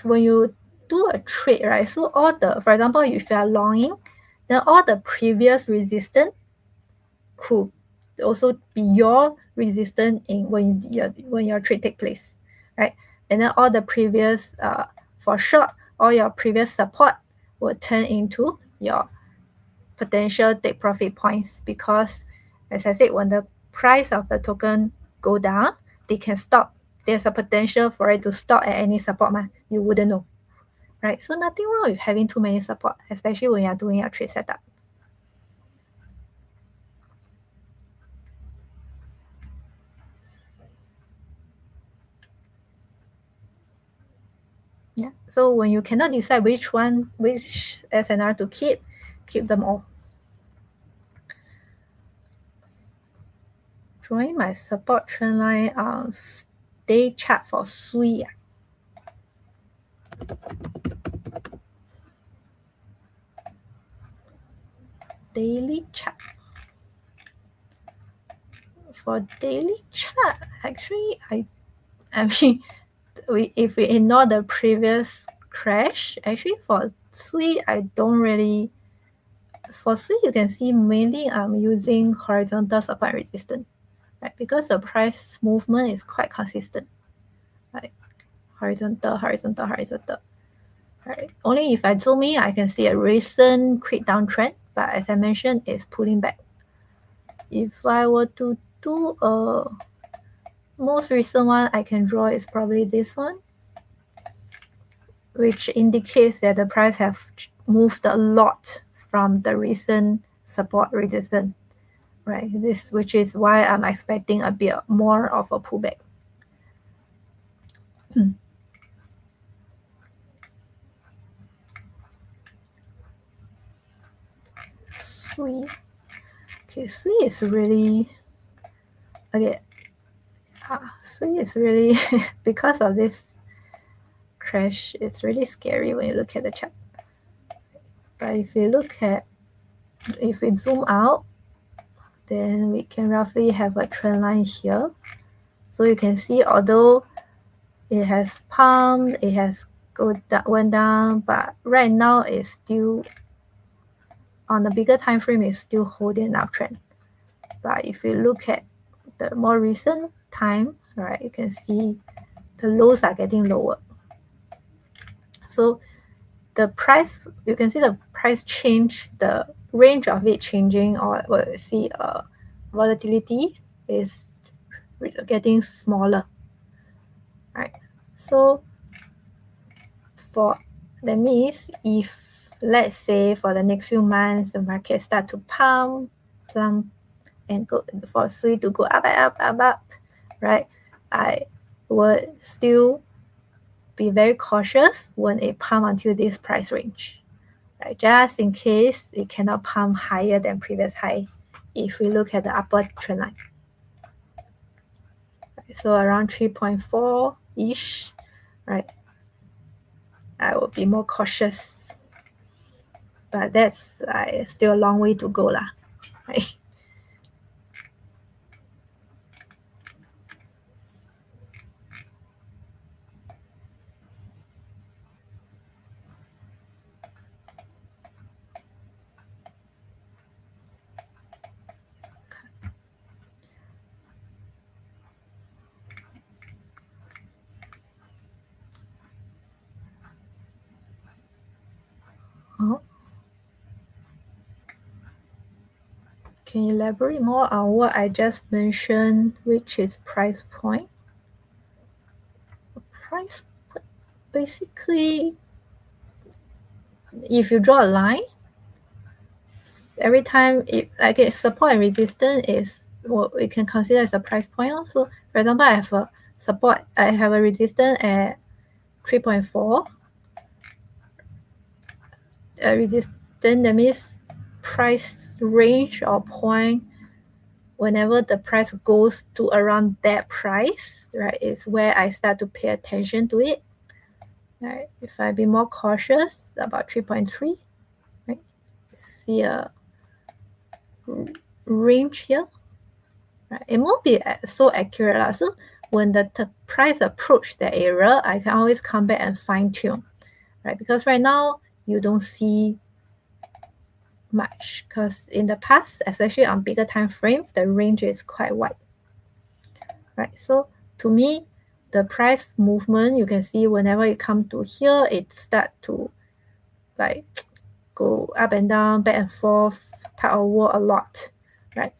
When you do a trade, right? So for example, if you are longing, then all the previous resistance could also be your resistance when your trade take place, right? And then all the previous for short, all your previous support will turn into your potential take profit points because, as I said, when the price of the token go down, they can stop. There's a potential for it to stop at any support, you wouldn't know, right? So nothing wrong with having too many support, especially when you're doing a trade setup. Yeah. So when you cannot decide which SNR to keep them all. Drawing my support trend line on day chart for SUI. Daily chart. For daily chart, actually, I mean, if we ignore the previous crash, actually for SUI, I don't really. For SUI, you can see mainly I'm using horizontal support and resistance, right? Because the price movement is quite consistent, like horizontal, horizontal, horizontal. Right. Only if I zoom in, I can see a recent quick downtrend, but as I mentioned, it's pulling back. If I were to do a most recent one I can draw is probably this one, which indicates that the price have moved a lot from the recent support resistance, right? This, which is why I'm expecting a bit more of a pullback. Sui. Okay, Sui is really okay. Sui is really because of this crash. It's really scary when you look at the chart. But if we zoom out, then we can roughly have a trend line here. So you can see, although it has pumped, it has went down, but right now it's still on the bigger time frame, it's still holding an uptrend. But if you look at the more recent time, right, you can see the lows are getting lower. So the price, you can see the price change, the range of it changing, or we'll see volatility is getting smaller, right? So that means if, let's say, for the next few months the market start to plump and go for Sui to go up, right? I would still be very cautious when it pump until this price range, right? Just in case it cannot pump higher than previous high if we look at the upward trend line. Right, so around 3.4 ish, right? I will be more cautious, but that's still a long way to go lah, right? Oh. Can you elaborate more on what I just mentioned, which is price point? Price point, basically, if you draw a line, every time support and resistance is what we can consider as a price point. So for example, I have a support, I have a resistance at 3.4. Resistance, that means price range or point, whenever the price goes to around that price, right, is where I start to pay attention to it. Right, if I be more cautious about 3.3, right, see a range here. Right, it won't be so accurate. So when the price approach that area, I can always come back and fine tune, right? Because right now you don't see much, because in the past, especially on bigger time frame, the range is quite wide, right? So to me, the price movement, you can see whenever it come to here, it start to like go up and down, back and forth, tug of war a lot, right?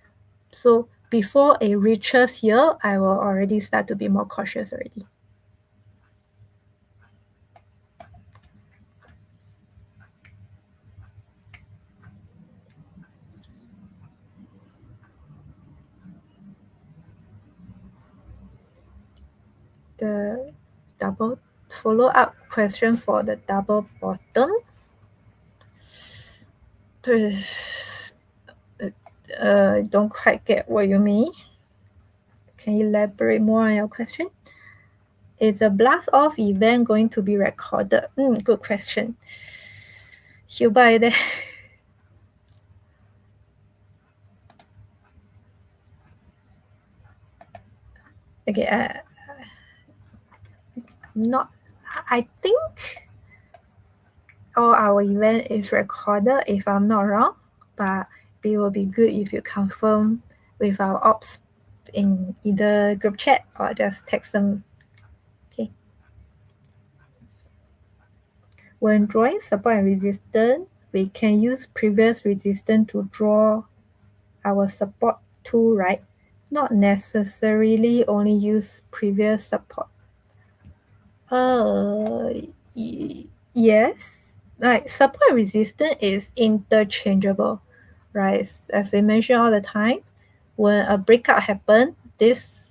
So before it reaches here, I will already start to be more cautious already. The double follow-up question for the double bottom. Don't quite get what you mean. Can you elaborate more on your question? Is the blast off event going to be recorded? Good question. Huba, there. Okay, I think all our event is recorded if I'm not wrong, but it will be good if you confirm with our ops in either group chat or just text them. Okay. When drawing support and resistance, we can use previous resistance to draw our support too, right? Not necessarily only use previous support. Yes. Like support resistance is interchangeable, right? As I mention all the time, when a breakout happens, this,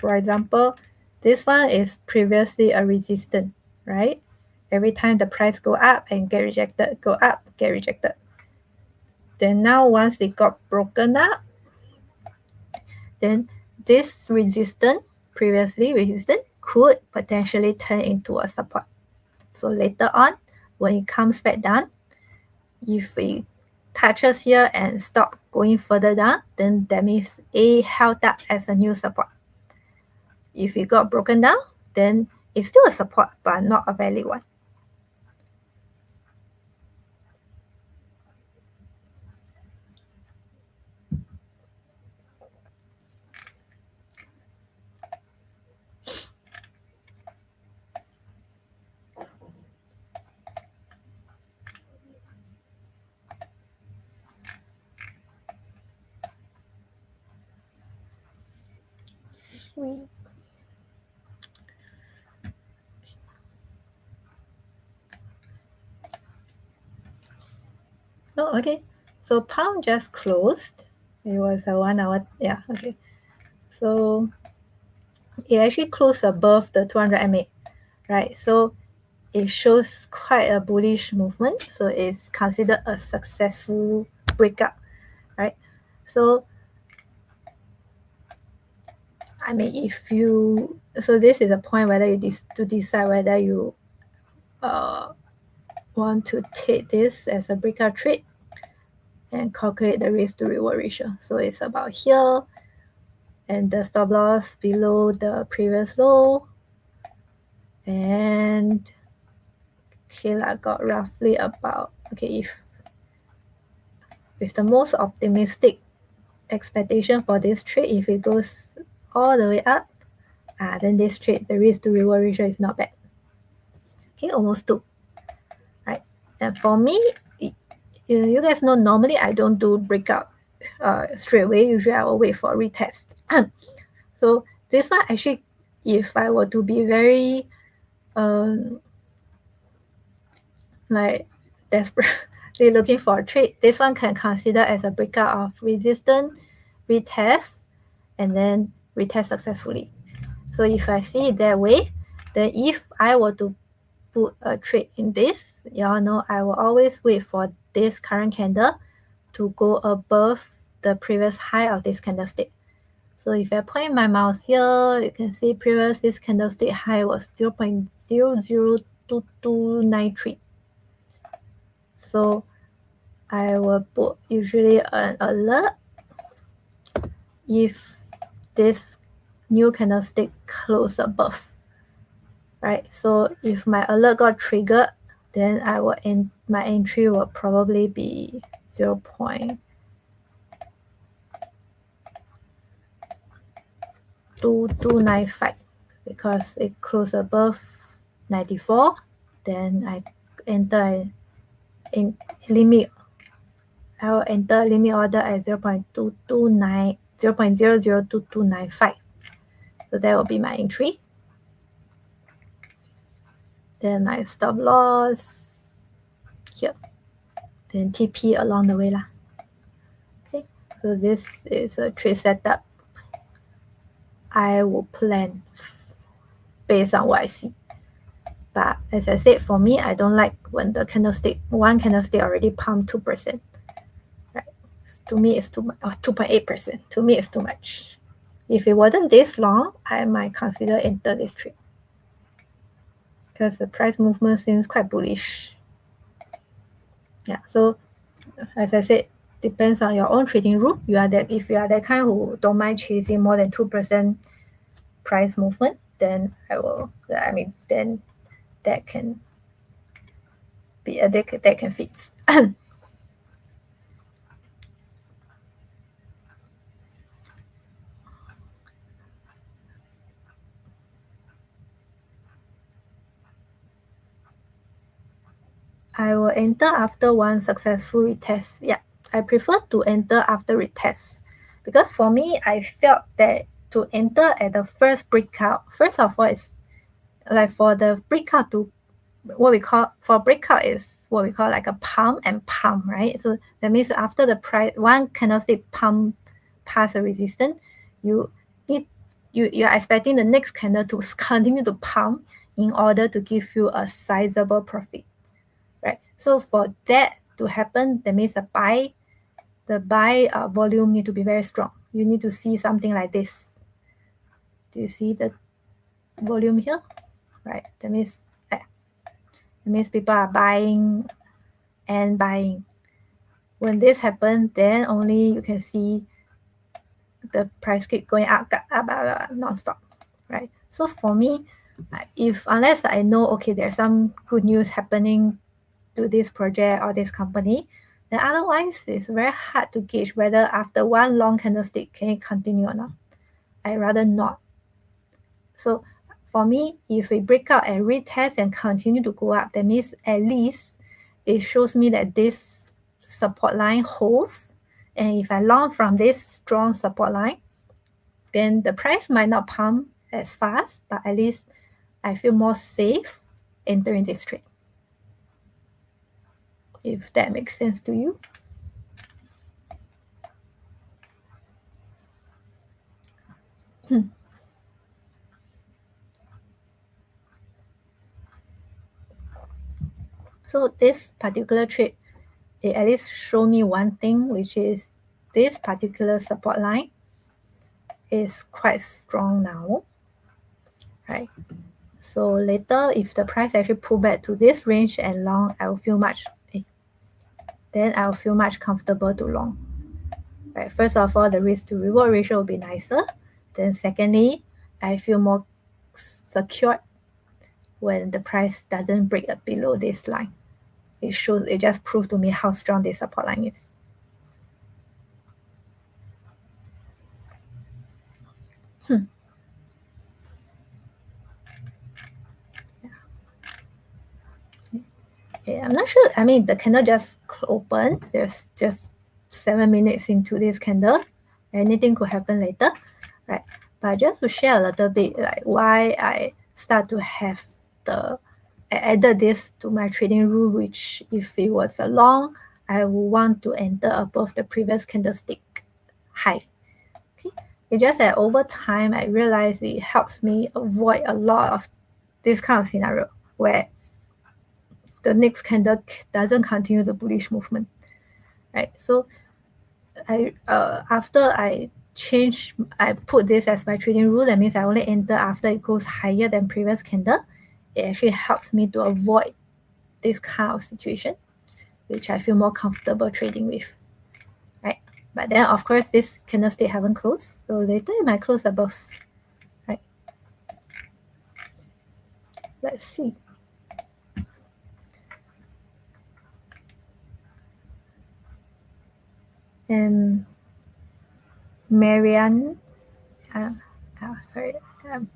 for example, this one is previously a resistance, right? Every time the price go up and get rejected, go up, get rejected. Then now once it got broken up, then this resistance, previously resistant, could potentially turn into a support. So later on, when it comes back down, if it touches here and stop going further down, then that means A held up as a new support. If it got broken down, then it's still a support, but not a valid one. Sweet. Oh, okay. So pound just closed. It was a 1 hour. Yeah, okay. So it actually closed above the 200 MA, right? So it shows quite a bullish movement. So it's considered a successful breakout, right? So I mean, if you, so this is a point whether you to decide whether you want to take this as a breakout trade and calculate the risk to reward ratio. So it's about here, and the stop loss below the previous low, and okay, I got roughly about, okay, if with the most optimistic expectation for this trade, if it goes all the way up, then this trade, the risk to reward ratio is not bad. Okay, almost 2, right? And for me, you guys know normally I don't do breakout straight away. Usually I will wait for a retest. So this one actually, if I were to be very like desperately looking for a trade, this one can consider as a breakout of resistance, retest, and then retest successfully. So if I see it that way, then if I were to put a trade in this, y'all know I will always wait for this current candle to go above the previous high of this candlestick. So if I point my mouse here, you can see previous this candlestick high was 0.002293. So I will put usually an alert if this new candlestick close above, right? So if my alert got triggered, then I will end, my entry will probably be 0.2295 because it closed above 94. Then I enter in limit. I will enter limit order at 0.002295. So that will be my entry. Then my stop loss here. Then TP along the way lah. Okay, so this is a trade setup. I will plan based on what I see. But as I said, for me, I don't like when the candlestick, one candlestick already pumped 2%. Right? To me, it's too much, or 2.8%. To me, it's too much. If it wasn't this long, I might consider enter this trade. Because the price movement seems quite bullish. Yeah, so as I said, depends on your own trading rule. If you are that kind who don't mind chasing more than 2% price movement, then then that can be that can fix. I will enter after one successful retest. Yeah, I prefer to enter after retest because for me, I felt that to enter at the first breakout, first of all, is like for the breakout to breakout is what we call like a pump and pump, right? So that means after the price one candlestick pump past a resistance, you are expecting the next candle to continue to pump in order to give you a sizable profit, right? So for that to happen, that means the buy volume need to be very strong. You need to see something like this. Do you see the volume here? Right. That means people are buying and buying. When this happens, then only you can see the price keep going up non-stop, right? So for me, unless I know, okay, there's some good news happening to this project or this company, then otherwise it's very hard to gauge whether after one long candlestick can it continue or not. I rather not. So for me, if we break out and retest and continue to go up, that means at least it shows me that this support line holds. And if I long from this strong support line, then the price might not pump as fast, but at least I feel more safe entering this trade. If that makes sense to you. So this particular trade, it at least show me one thing, which is this particular support line is quite strong now, right? So later, if the price actually pull back to this range and long, I will feel much comfortable to long. Right. First of all, the risk to reward ratio will be nicer. Then secondly, I feel more secure when the price doesn't break below this line. It just proves to me how strong this support line is. Yeah, I'm not sure. I mean, the candle just opened. There's just 7 minutes into this candle. Anything could happen later, right? But just to share a little bit, like why I start to have I added this to my trading rule, which if it was a long, I would want to enter above the previous candlestick high. Okay, it's just that over time I realized it helps me avoid a lot of this kind of scenario where the next candle doesn't continue the bullish movement, right? So after I put this as my trading rule. That means I only enter after it goes higher than previous candle. It actually helps me to avoid this kind of situation, which I feel more comfortable trading with, right? But then of course this candlestick haven't closed, so later it might close above, right? Let's see. And Marianne,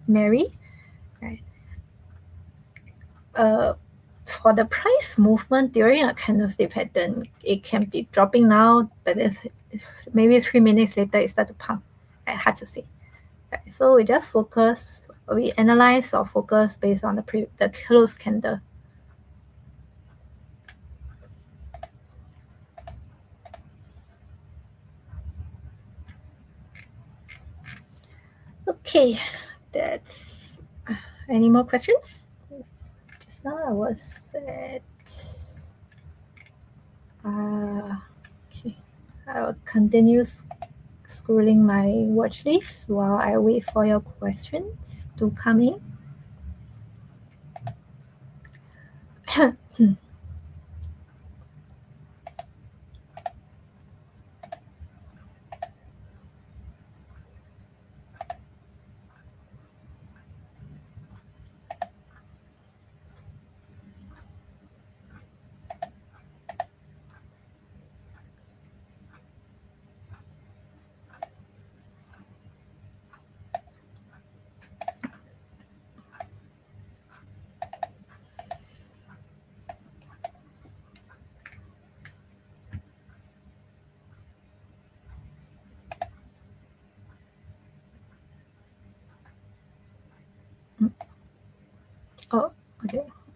Mary, right? For the price movement during a candlestick pattern, it can be dropping now, but if maybe 3 minutes later it start to pump. Right? Hard to say. Right? So we analyze or focus based on the closed candle. Okay, that's any more questions? Just now I was at okay. I'll continue scrolling my watch list while I wait for your questions to come in.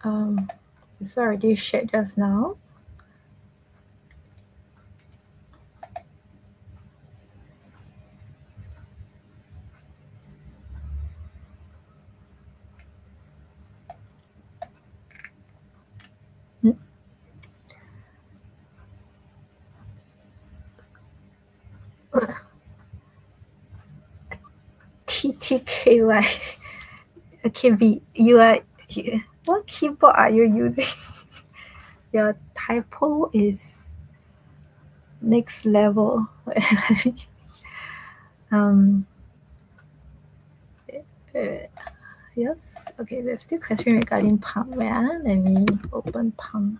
It's already shared just now. TTKY. Okay, what keyboard are you using? Your typo is next level. Yes. Okay, there's still question regarding Pang. Let me open Pang.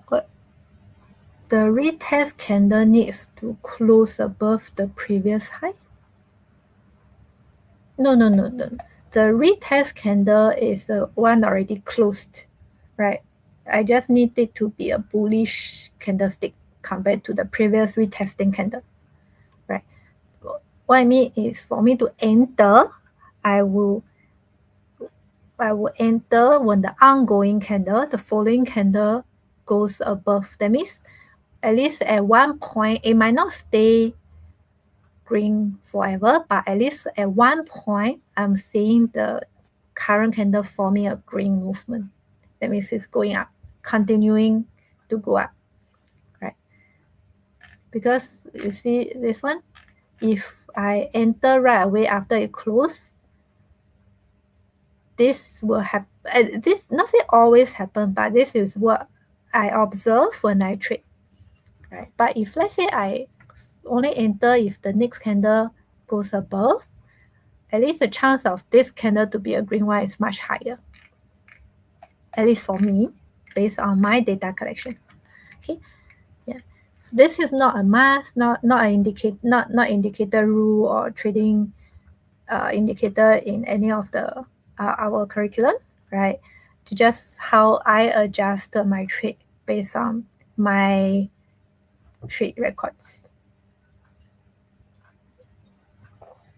What? The retest candle needs to close above the previous high? No. The retest candle is the one already closed, right? I just need it to be a bullish candlestick compared to the previous retesting candle, right? What I mean is for me to enter, I will enter when the ongoing candle, the following candle goes above. That means at least at one point, it might not stay green forever, but at least at one point, I'm seeing the current candle forming a green movement. That means it's going up, continuing to go up, right? Because you see this one, if I enter right away after it closes, this will happen. This not say always happen, but this is what I observe when I trade, right? But if let's say I only enter if the next candle goes above, at least the chance of this candle to be a green one is much higher. At least for me, based on my data collection. Okay, yeah. So this is not a must, not indicator rule or trading indicator in any of the our curriculum, right? To just how I adjusted my trade based on my trade records.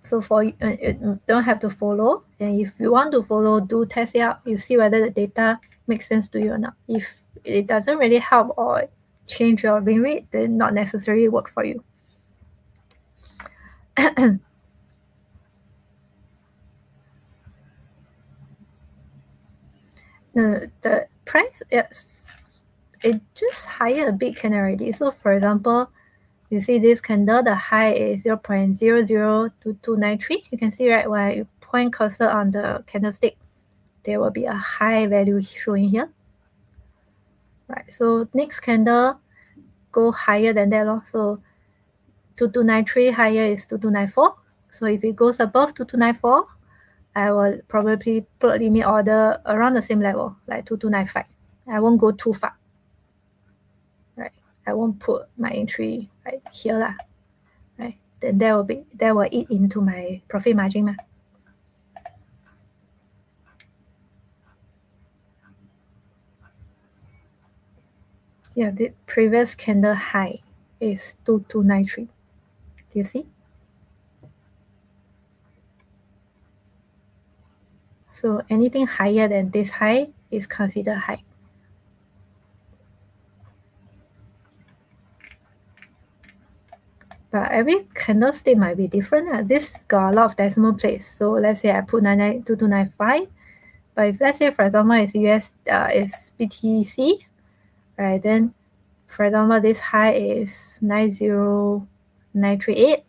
So for you don't have to follow, and if you want to follow, do test it out. You see whether the data makes sense to you or not. If it doesn't really help or change your win rate, then not necessarily work for you. No, the price it just higher a bit can already. So for example, you see this candle, the high is 0.002293. You can see right when you point cursor on the candlestick, there will be a high value showing here. Right. So next candle go higher than that. So 2293 higher is 2294. So if it goes above 2294, I will probably put limit order around the same level, like 2295. I won't go too far. Right. I won't put my entry like here lah. Right. Then that will eat into my profit margin lah. Yeah, the previous candle high is 2293. Do you see? So anything higher than this high is considered high. But every candlestick might be different. This got a lot of decimal place. So let's say I put 2295. But if let's say for example it's US is BTC, right? Then for example this high is 90938.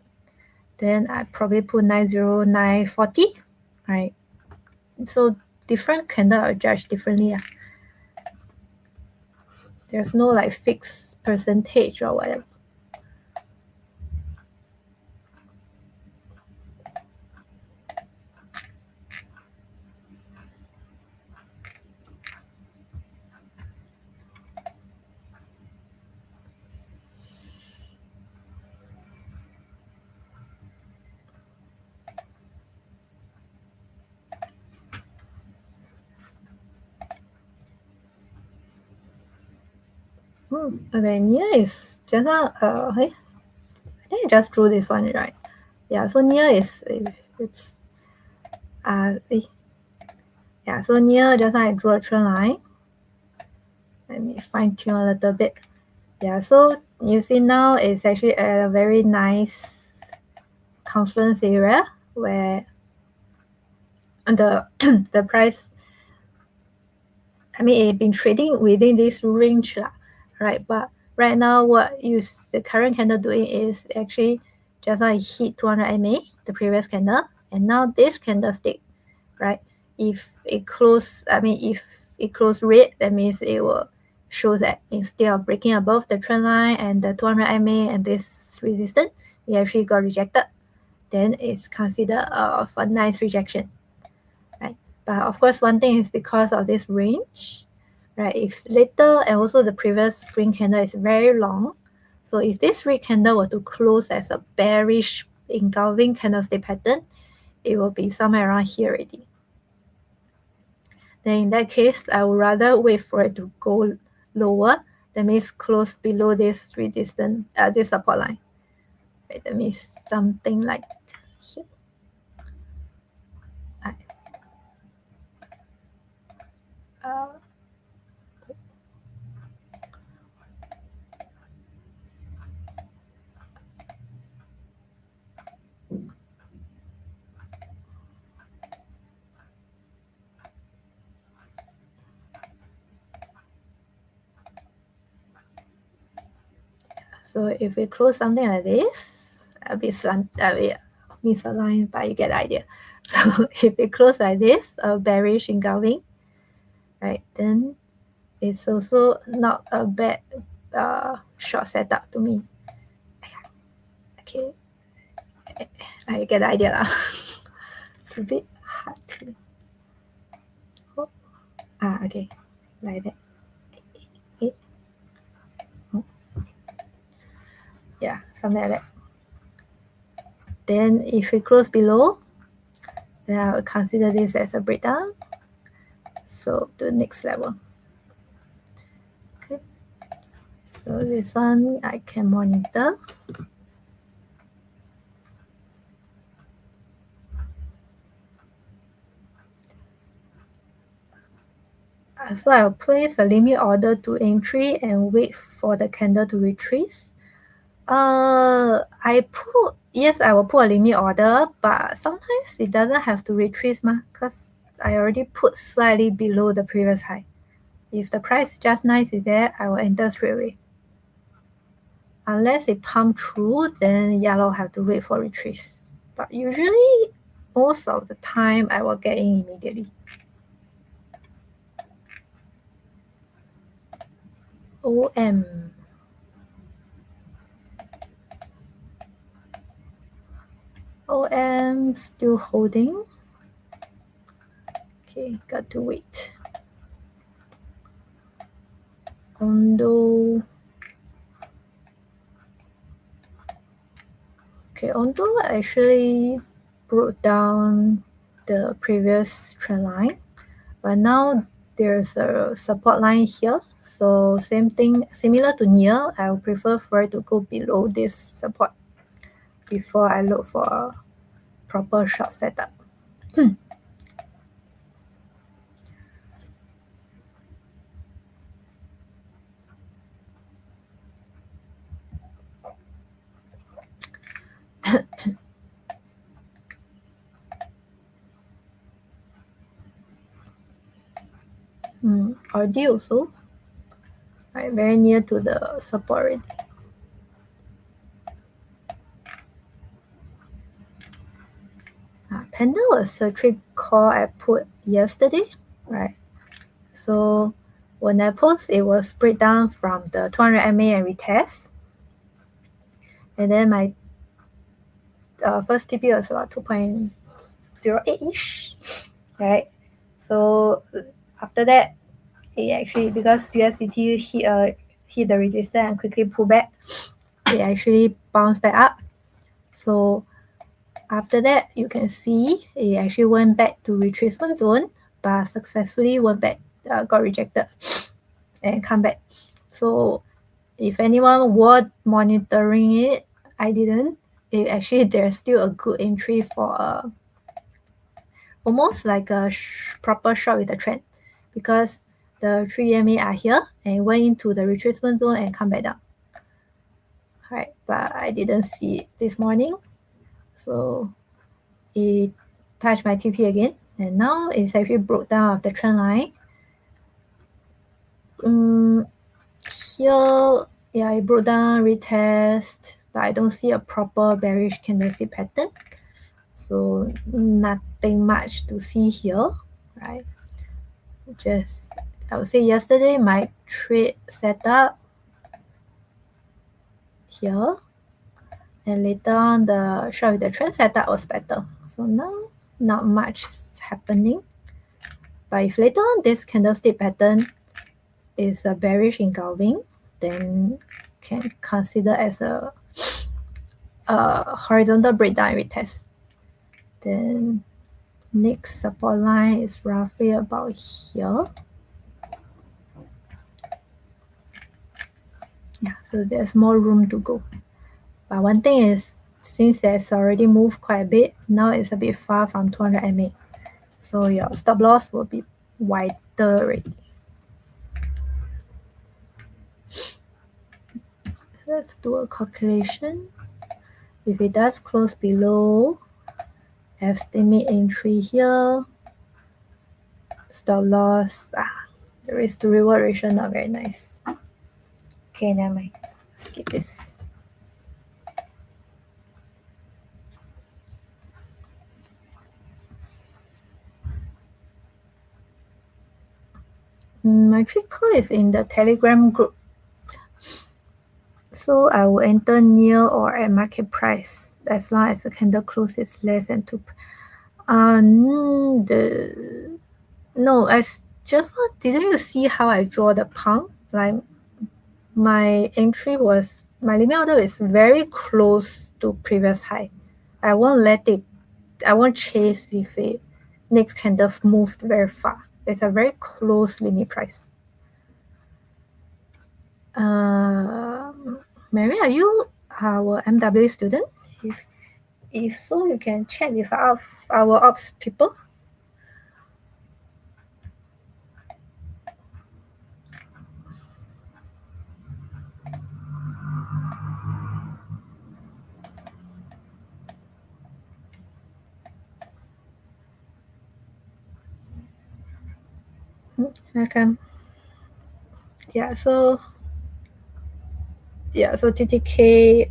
Then I probably put 90940, right? So different candle are judged differently. There's no like fixed percentage or whatever. Okay, near is just now. Hey, I think I just drew this one, right? Yeah. So near is it's yeah. So near just now I drew a trend line. Let me fine tune a little bit. Yeah. So you see now it's actually a very nice confluence area where the the price. I mean, it's been trading within this range, lah, right? But right now, the current candle doing is actually just like hit 200 MA, the previous candle, and now this candlestick, right? If it close red, that means it will show that instead of breaking above the trend line and the 200 MA and this resistance, it actually got rejected. Then it's considered a nice rejection, right? But of course, one thing is because of this range, right? If later and also the previous green candle is very long, so if this red candle were to close as a bearish engulfing candlestick pattern, it will be somewhere around here already. Then in that case, I would rather wait for it to go lower. That means close below this resistance, this support line. Right, that means something like here. So if we close something like this, a bit misaligned, but you get the idea. So if it close like this, a bearish engulfing, right, then it's also not a bad short setup to me. Okay, I get the idea lah. It's a bit hard to. Okay, like that. Okay. Yeah, something like that. Then if we close below, then I will consider this as a breakdown. So to the next level. Okay. So this one I can monitor. So I'll place a limit order to entry and wait for the candle to retrace. I will put a limit order, but sometimes it doesn't have to retrace because I already put slightly below the previous high. If the price just nice is there, I will enter straight away. Unless it pump through, then I'll have to wait for retrace. But usually, most of the time, I will get in immediately. OM still holding. Okay, got to wait. Ondo actually broke down the previous trend line, but now there's a support line here. So same thing, similar to near, I would prefer for it to go below this support before I look for a proper short setup. RD also, right, very near to the support already. Panda was a trick call I put yesterday, right? So when I post, it was breakdown from the 200 MA and retest. And then my first TP was about 2.08-ish, right? So after that, it actually, because USDT hit the resistance and quickly pull back, it actually bounced back up. So after that, you can see it actually went back to retracement zone, but successfully went back, got rejected and come back. So if anyone was monitoring it, I didn't. Actually, there's still a good entry for almost like a proper shot with the trend, because the 3 EMA are here and it went into the retracement zone and come back down. Alright, but I didn't see it this morning, so it touched my TP again, and now it's actually broke down of the trend line. Here, yeah, it broke down, retest, but I don't see a proper bearish candlestick pattern, so nothing much to see here, right? Just, I would say yesterday my trade setup here, and later on the short with the trend setup was better. So now not much is happening, but if later on this candlestick pattern is a bearish engulfing, then can consider as a horizontal breakdown retest. Then next support line is roughly about here. Yeah, so there's more room to go. But one thing is, since there's already moved quite a bit, now it's a bit far from 200 MA. So your stop loss will be wider already. Let's do a calculation. If it does close below, estimate entry here, stop loss, the risk to reward ratio not very nice. Okay, never mind. Skip this. My trick call is in the Telegram group. So I will enter near or at market price as long as the candle close is less than 2. No, didn't you see how I draw the pump? Like my entry was, my limit order is very close to previous high. I won't chase if it next candle moved very far. It's a very close limit price. Mary, are you our MWA student? If so, you can chat with our ops people. Welcome. Yeah, so TTK,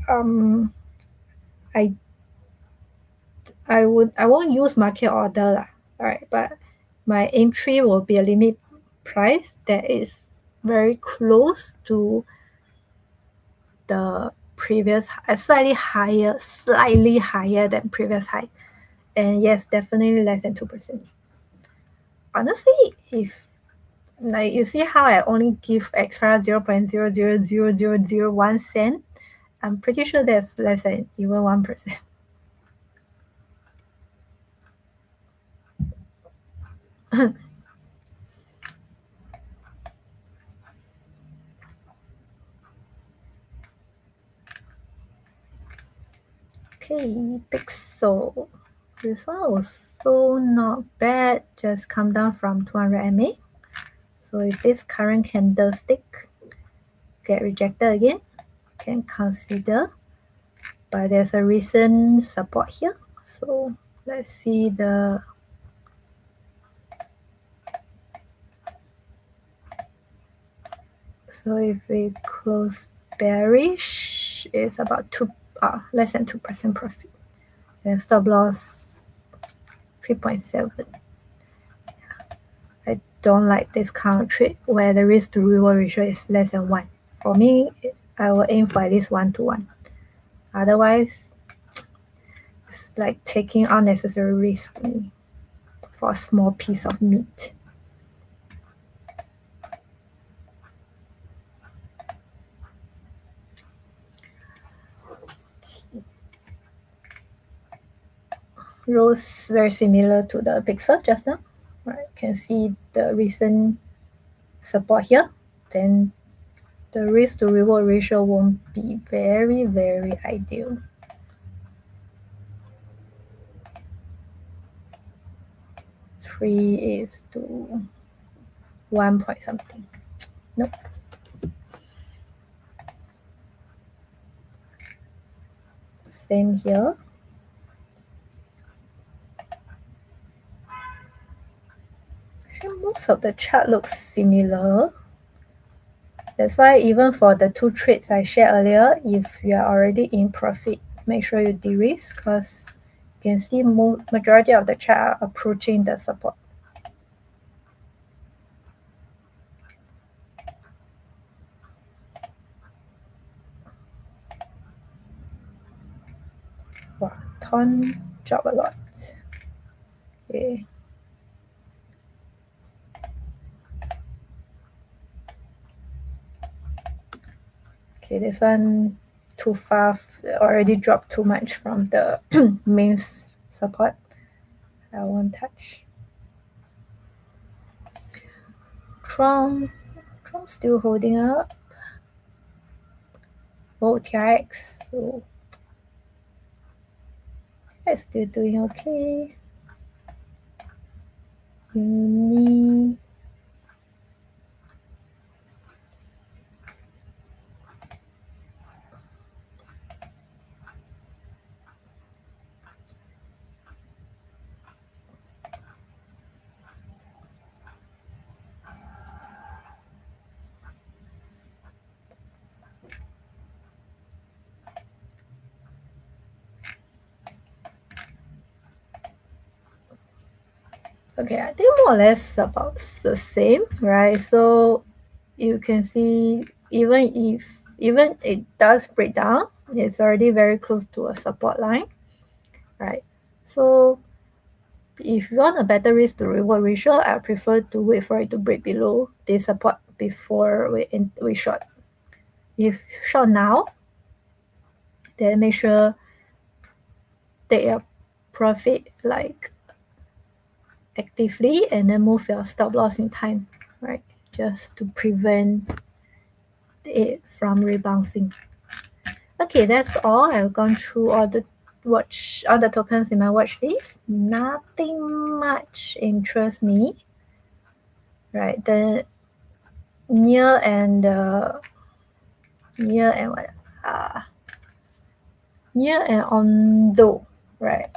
I won't use market order lah. Alright, but my entry will be a limit price that is very close to the previous, slightly higher than previous high, and yes, definitely less than 2%. Honestly, if like you see how I only give extra 0.000001 cent, I'm pretty sure that's less than even 1%. Okay, Pixel. This one was so not bad, just come down from 200 MA. So if this current candlestick get rejected again, can consider. But there's a recent support here. So let's see the so if we close bearish, it's about less than 2% profit. And stop loss 3.7. I don't like this kind of trade where the risk to reward ratio is less than 1. For me, I will aim for at least 1-to-1. Otherwise, it's like taking unnecessary risk for a small piece of meat. Rose very similar to the Pixel just now. Right, you can see the recent support here, then the risk to reward ratio won't be very, very ideal. Three is to 1 point something. Nope. Same here. Most of the chart looks similar. That's why even for the two trades I shared earlier, if you are already in profit, make sure you de-risk because you can see majority of the chart are approaching the support. Wow, ton drop a lot. Okay. Okay, this one too far, already dropped too much from the main support. I won't touch. Trump still holding up. Oh, TRX, so it's still doing okay. Uni. Okay, I think more or less about the same, right? So you can see even it does break down, it's already very close to a support line, right? So if you want a better risk to reward ratio, I prefer to wait for it to break below this support before we short. If short now, then make sure take your profit like actively and then move your stop loss in time, right? Just to prevent it from rebouncing. Okay, that's all. I've gone through all the tokens in my watch list. Nothing much interests me, right? The near and Ondo, right?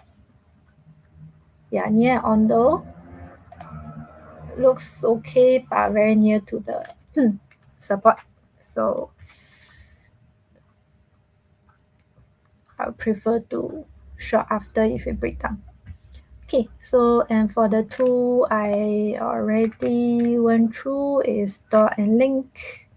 Yeah, near Ondo looks okay, but very near to the support. So I would prefer to short after if it break down. Okay, so and for the two I already went through is dot and link.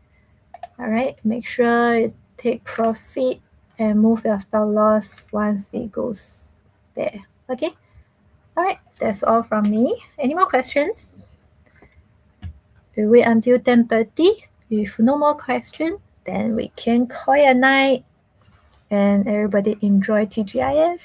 All right, make sure you take profit and move your stop loss once it goes there. Okay, all right, that's all from me. Any more questions? We wait until 10:30. If no more questions, then we can call it a night and everybody enjoy TGIF.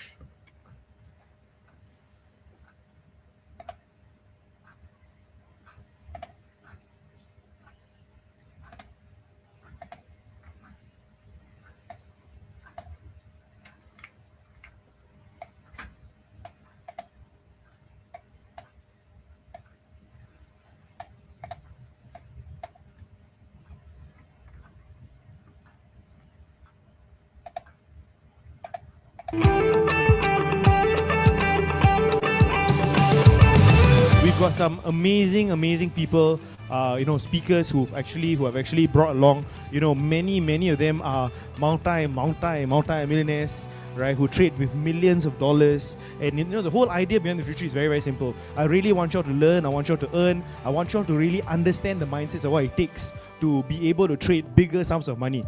We've got some amazing people, speakers who have actually brought along, many of them are multi-millionaires, right, who trade with millions of dollars. And the whole idea behind the retreat is very, very simple. I really want y'all to learn, I want y'all to earn, I want y'all to really understand the mindsets of what it takes to be able to trade bigger sums of money.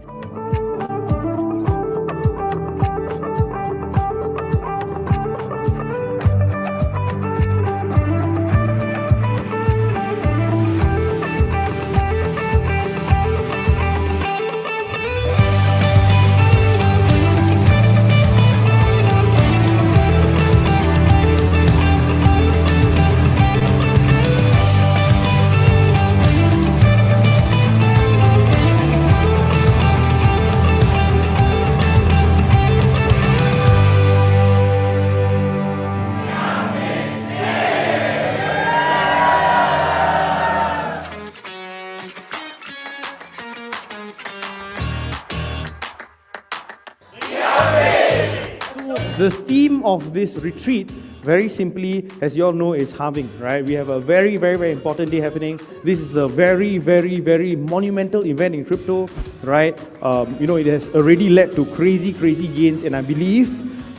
The theme of this retreat, very simply, as you all know, is halving, right? We have a very, very, very important day happening. This is a very, very, very monumental event in crypto, right? It has already led to crazy gains, and I believe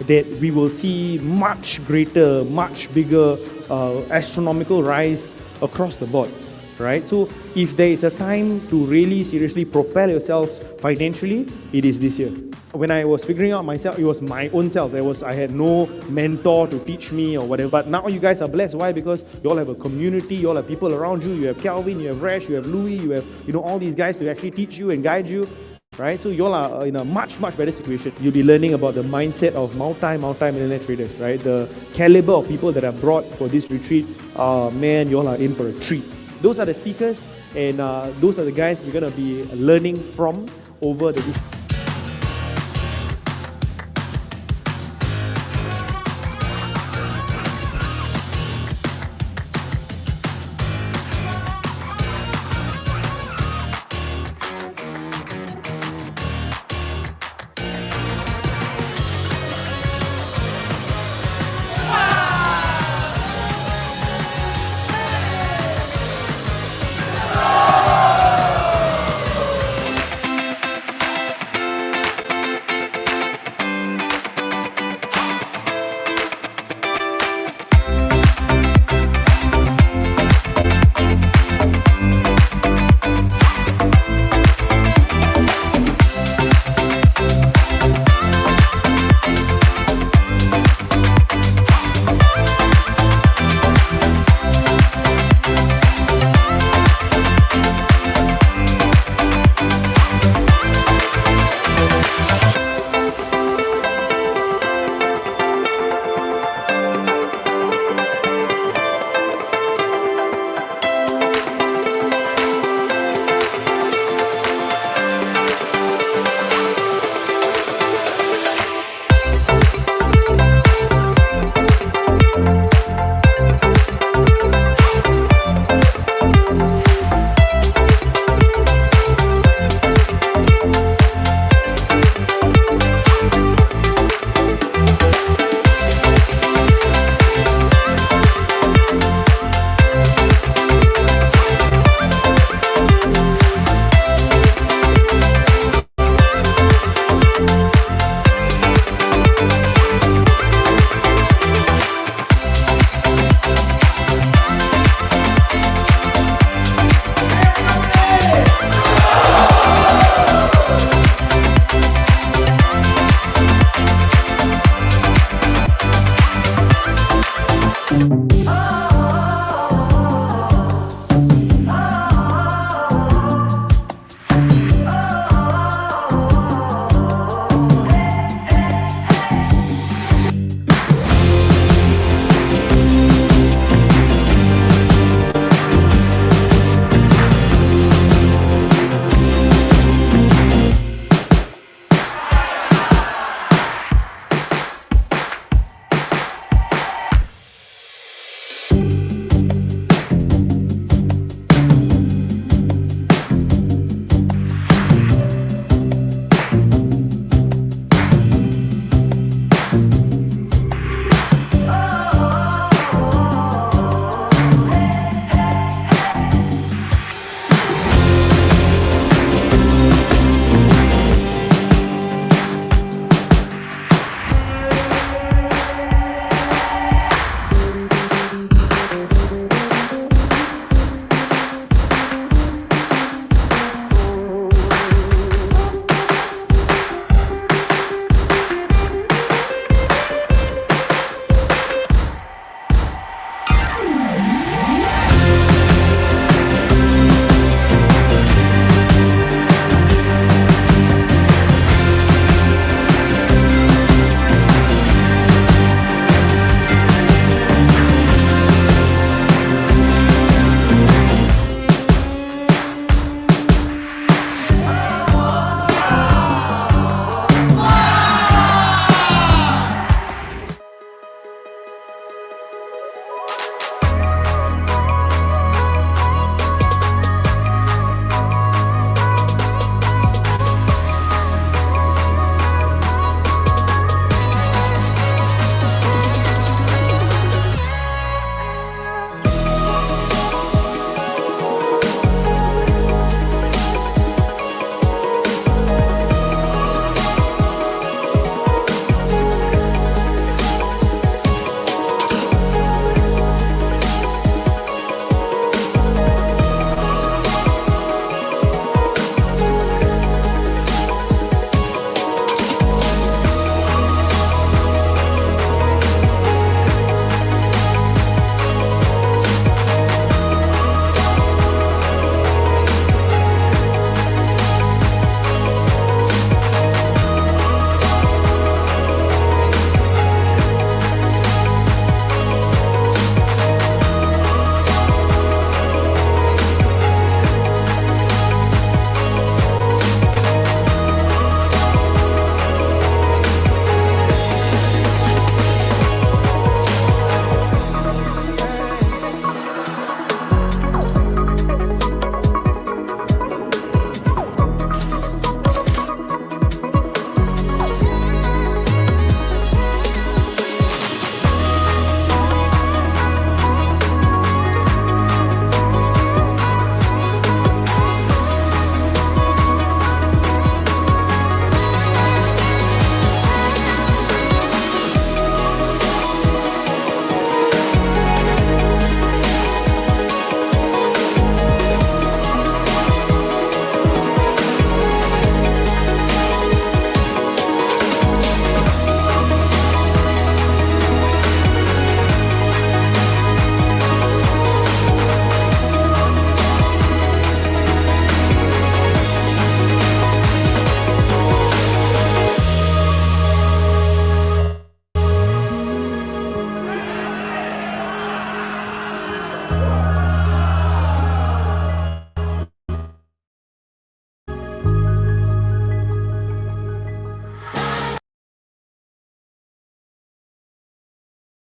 that we will see much greater, much bigger astronomical rise across the board, right? So if there is a time to really seriously propel yourselves financially, it is this year. When I was figuring out myself, it was my own self. I had no mentor to teach me or whatever. But now you guys are blessed. Why? Because you all have a community, you all have people around you. You have Kelvin, you have Rash, you have Louis, you have all these guys to actually teach you and guide you. Right? So you all are in a much better situation. You'll be learning about the mindset of multi-millionaire traders, right? The caliber of people that are brought for this retreat. Man, you all are in for a treat. Those are the speakers, and those are the guys we're going to be learning from over the week.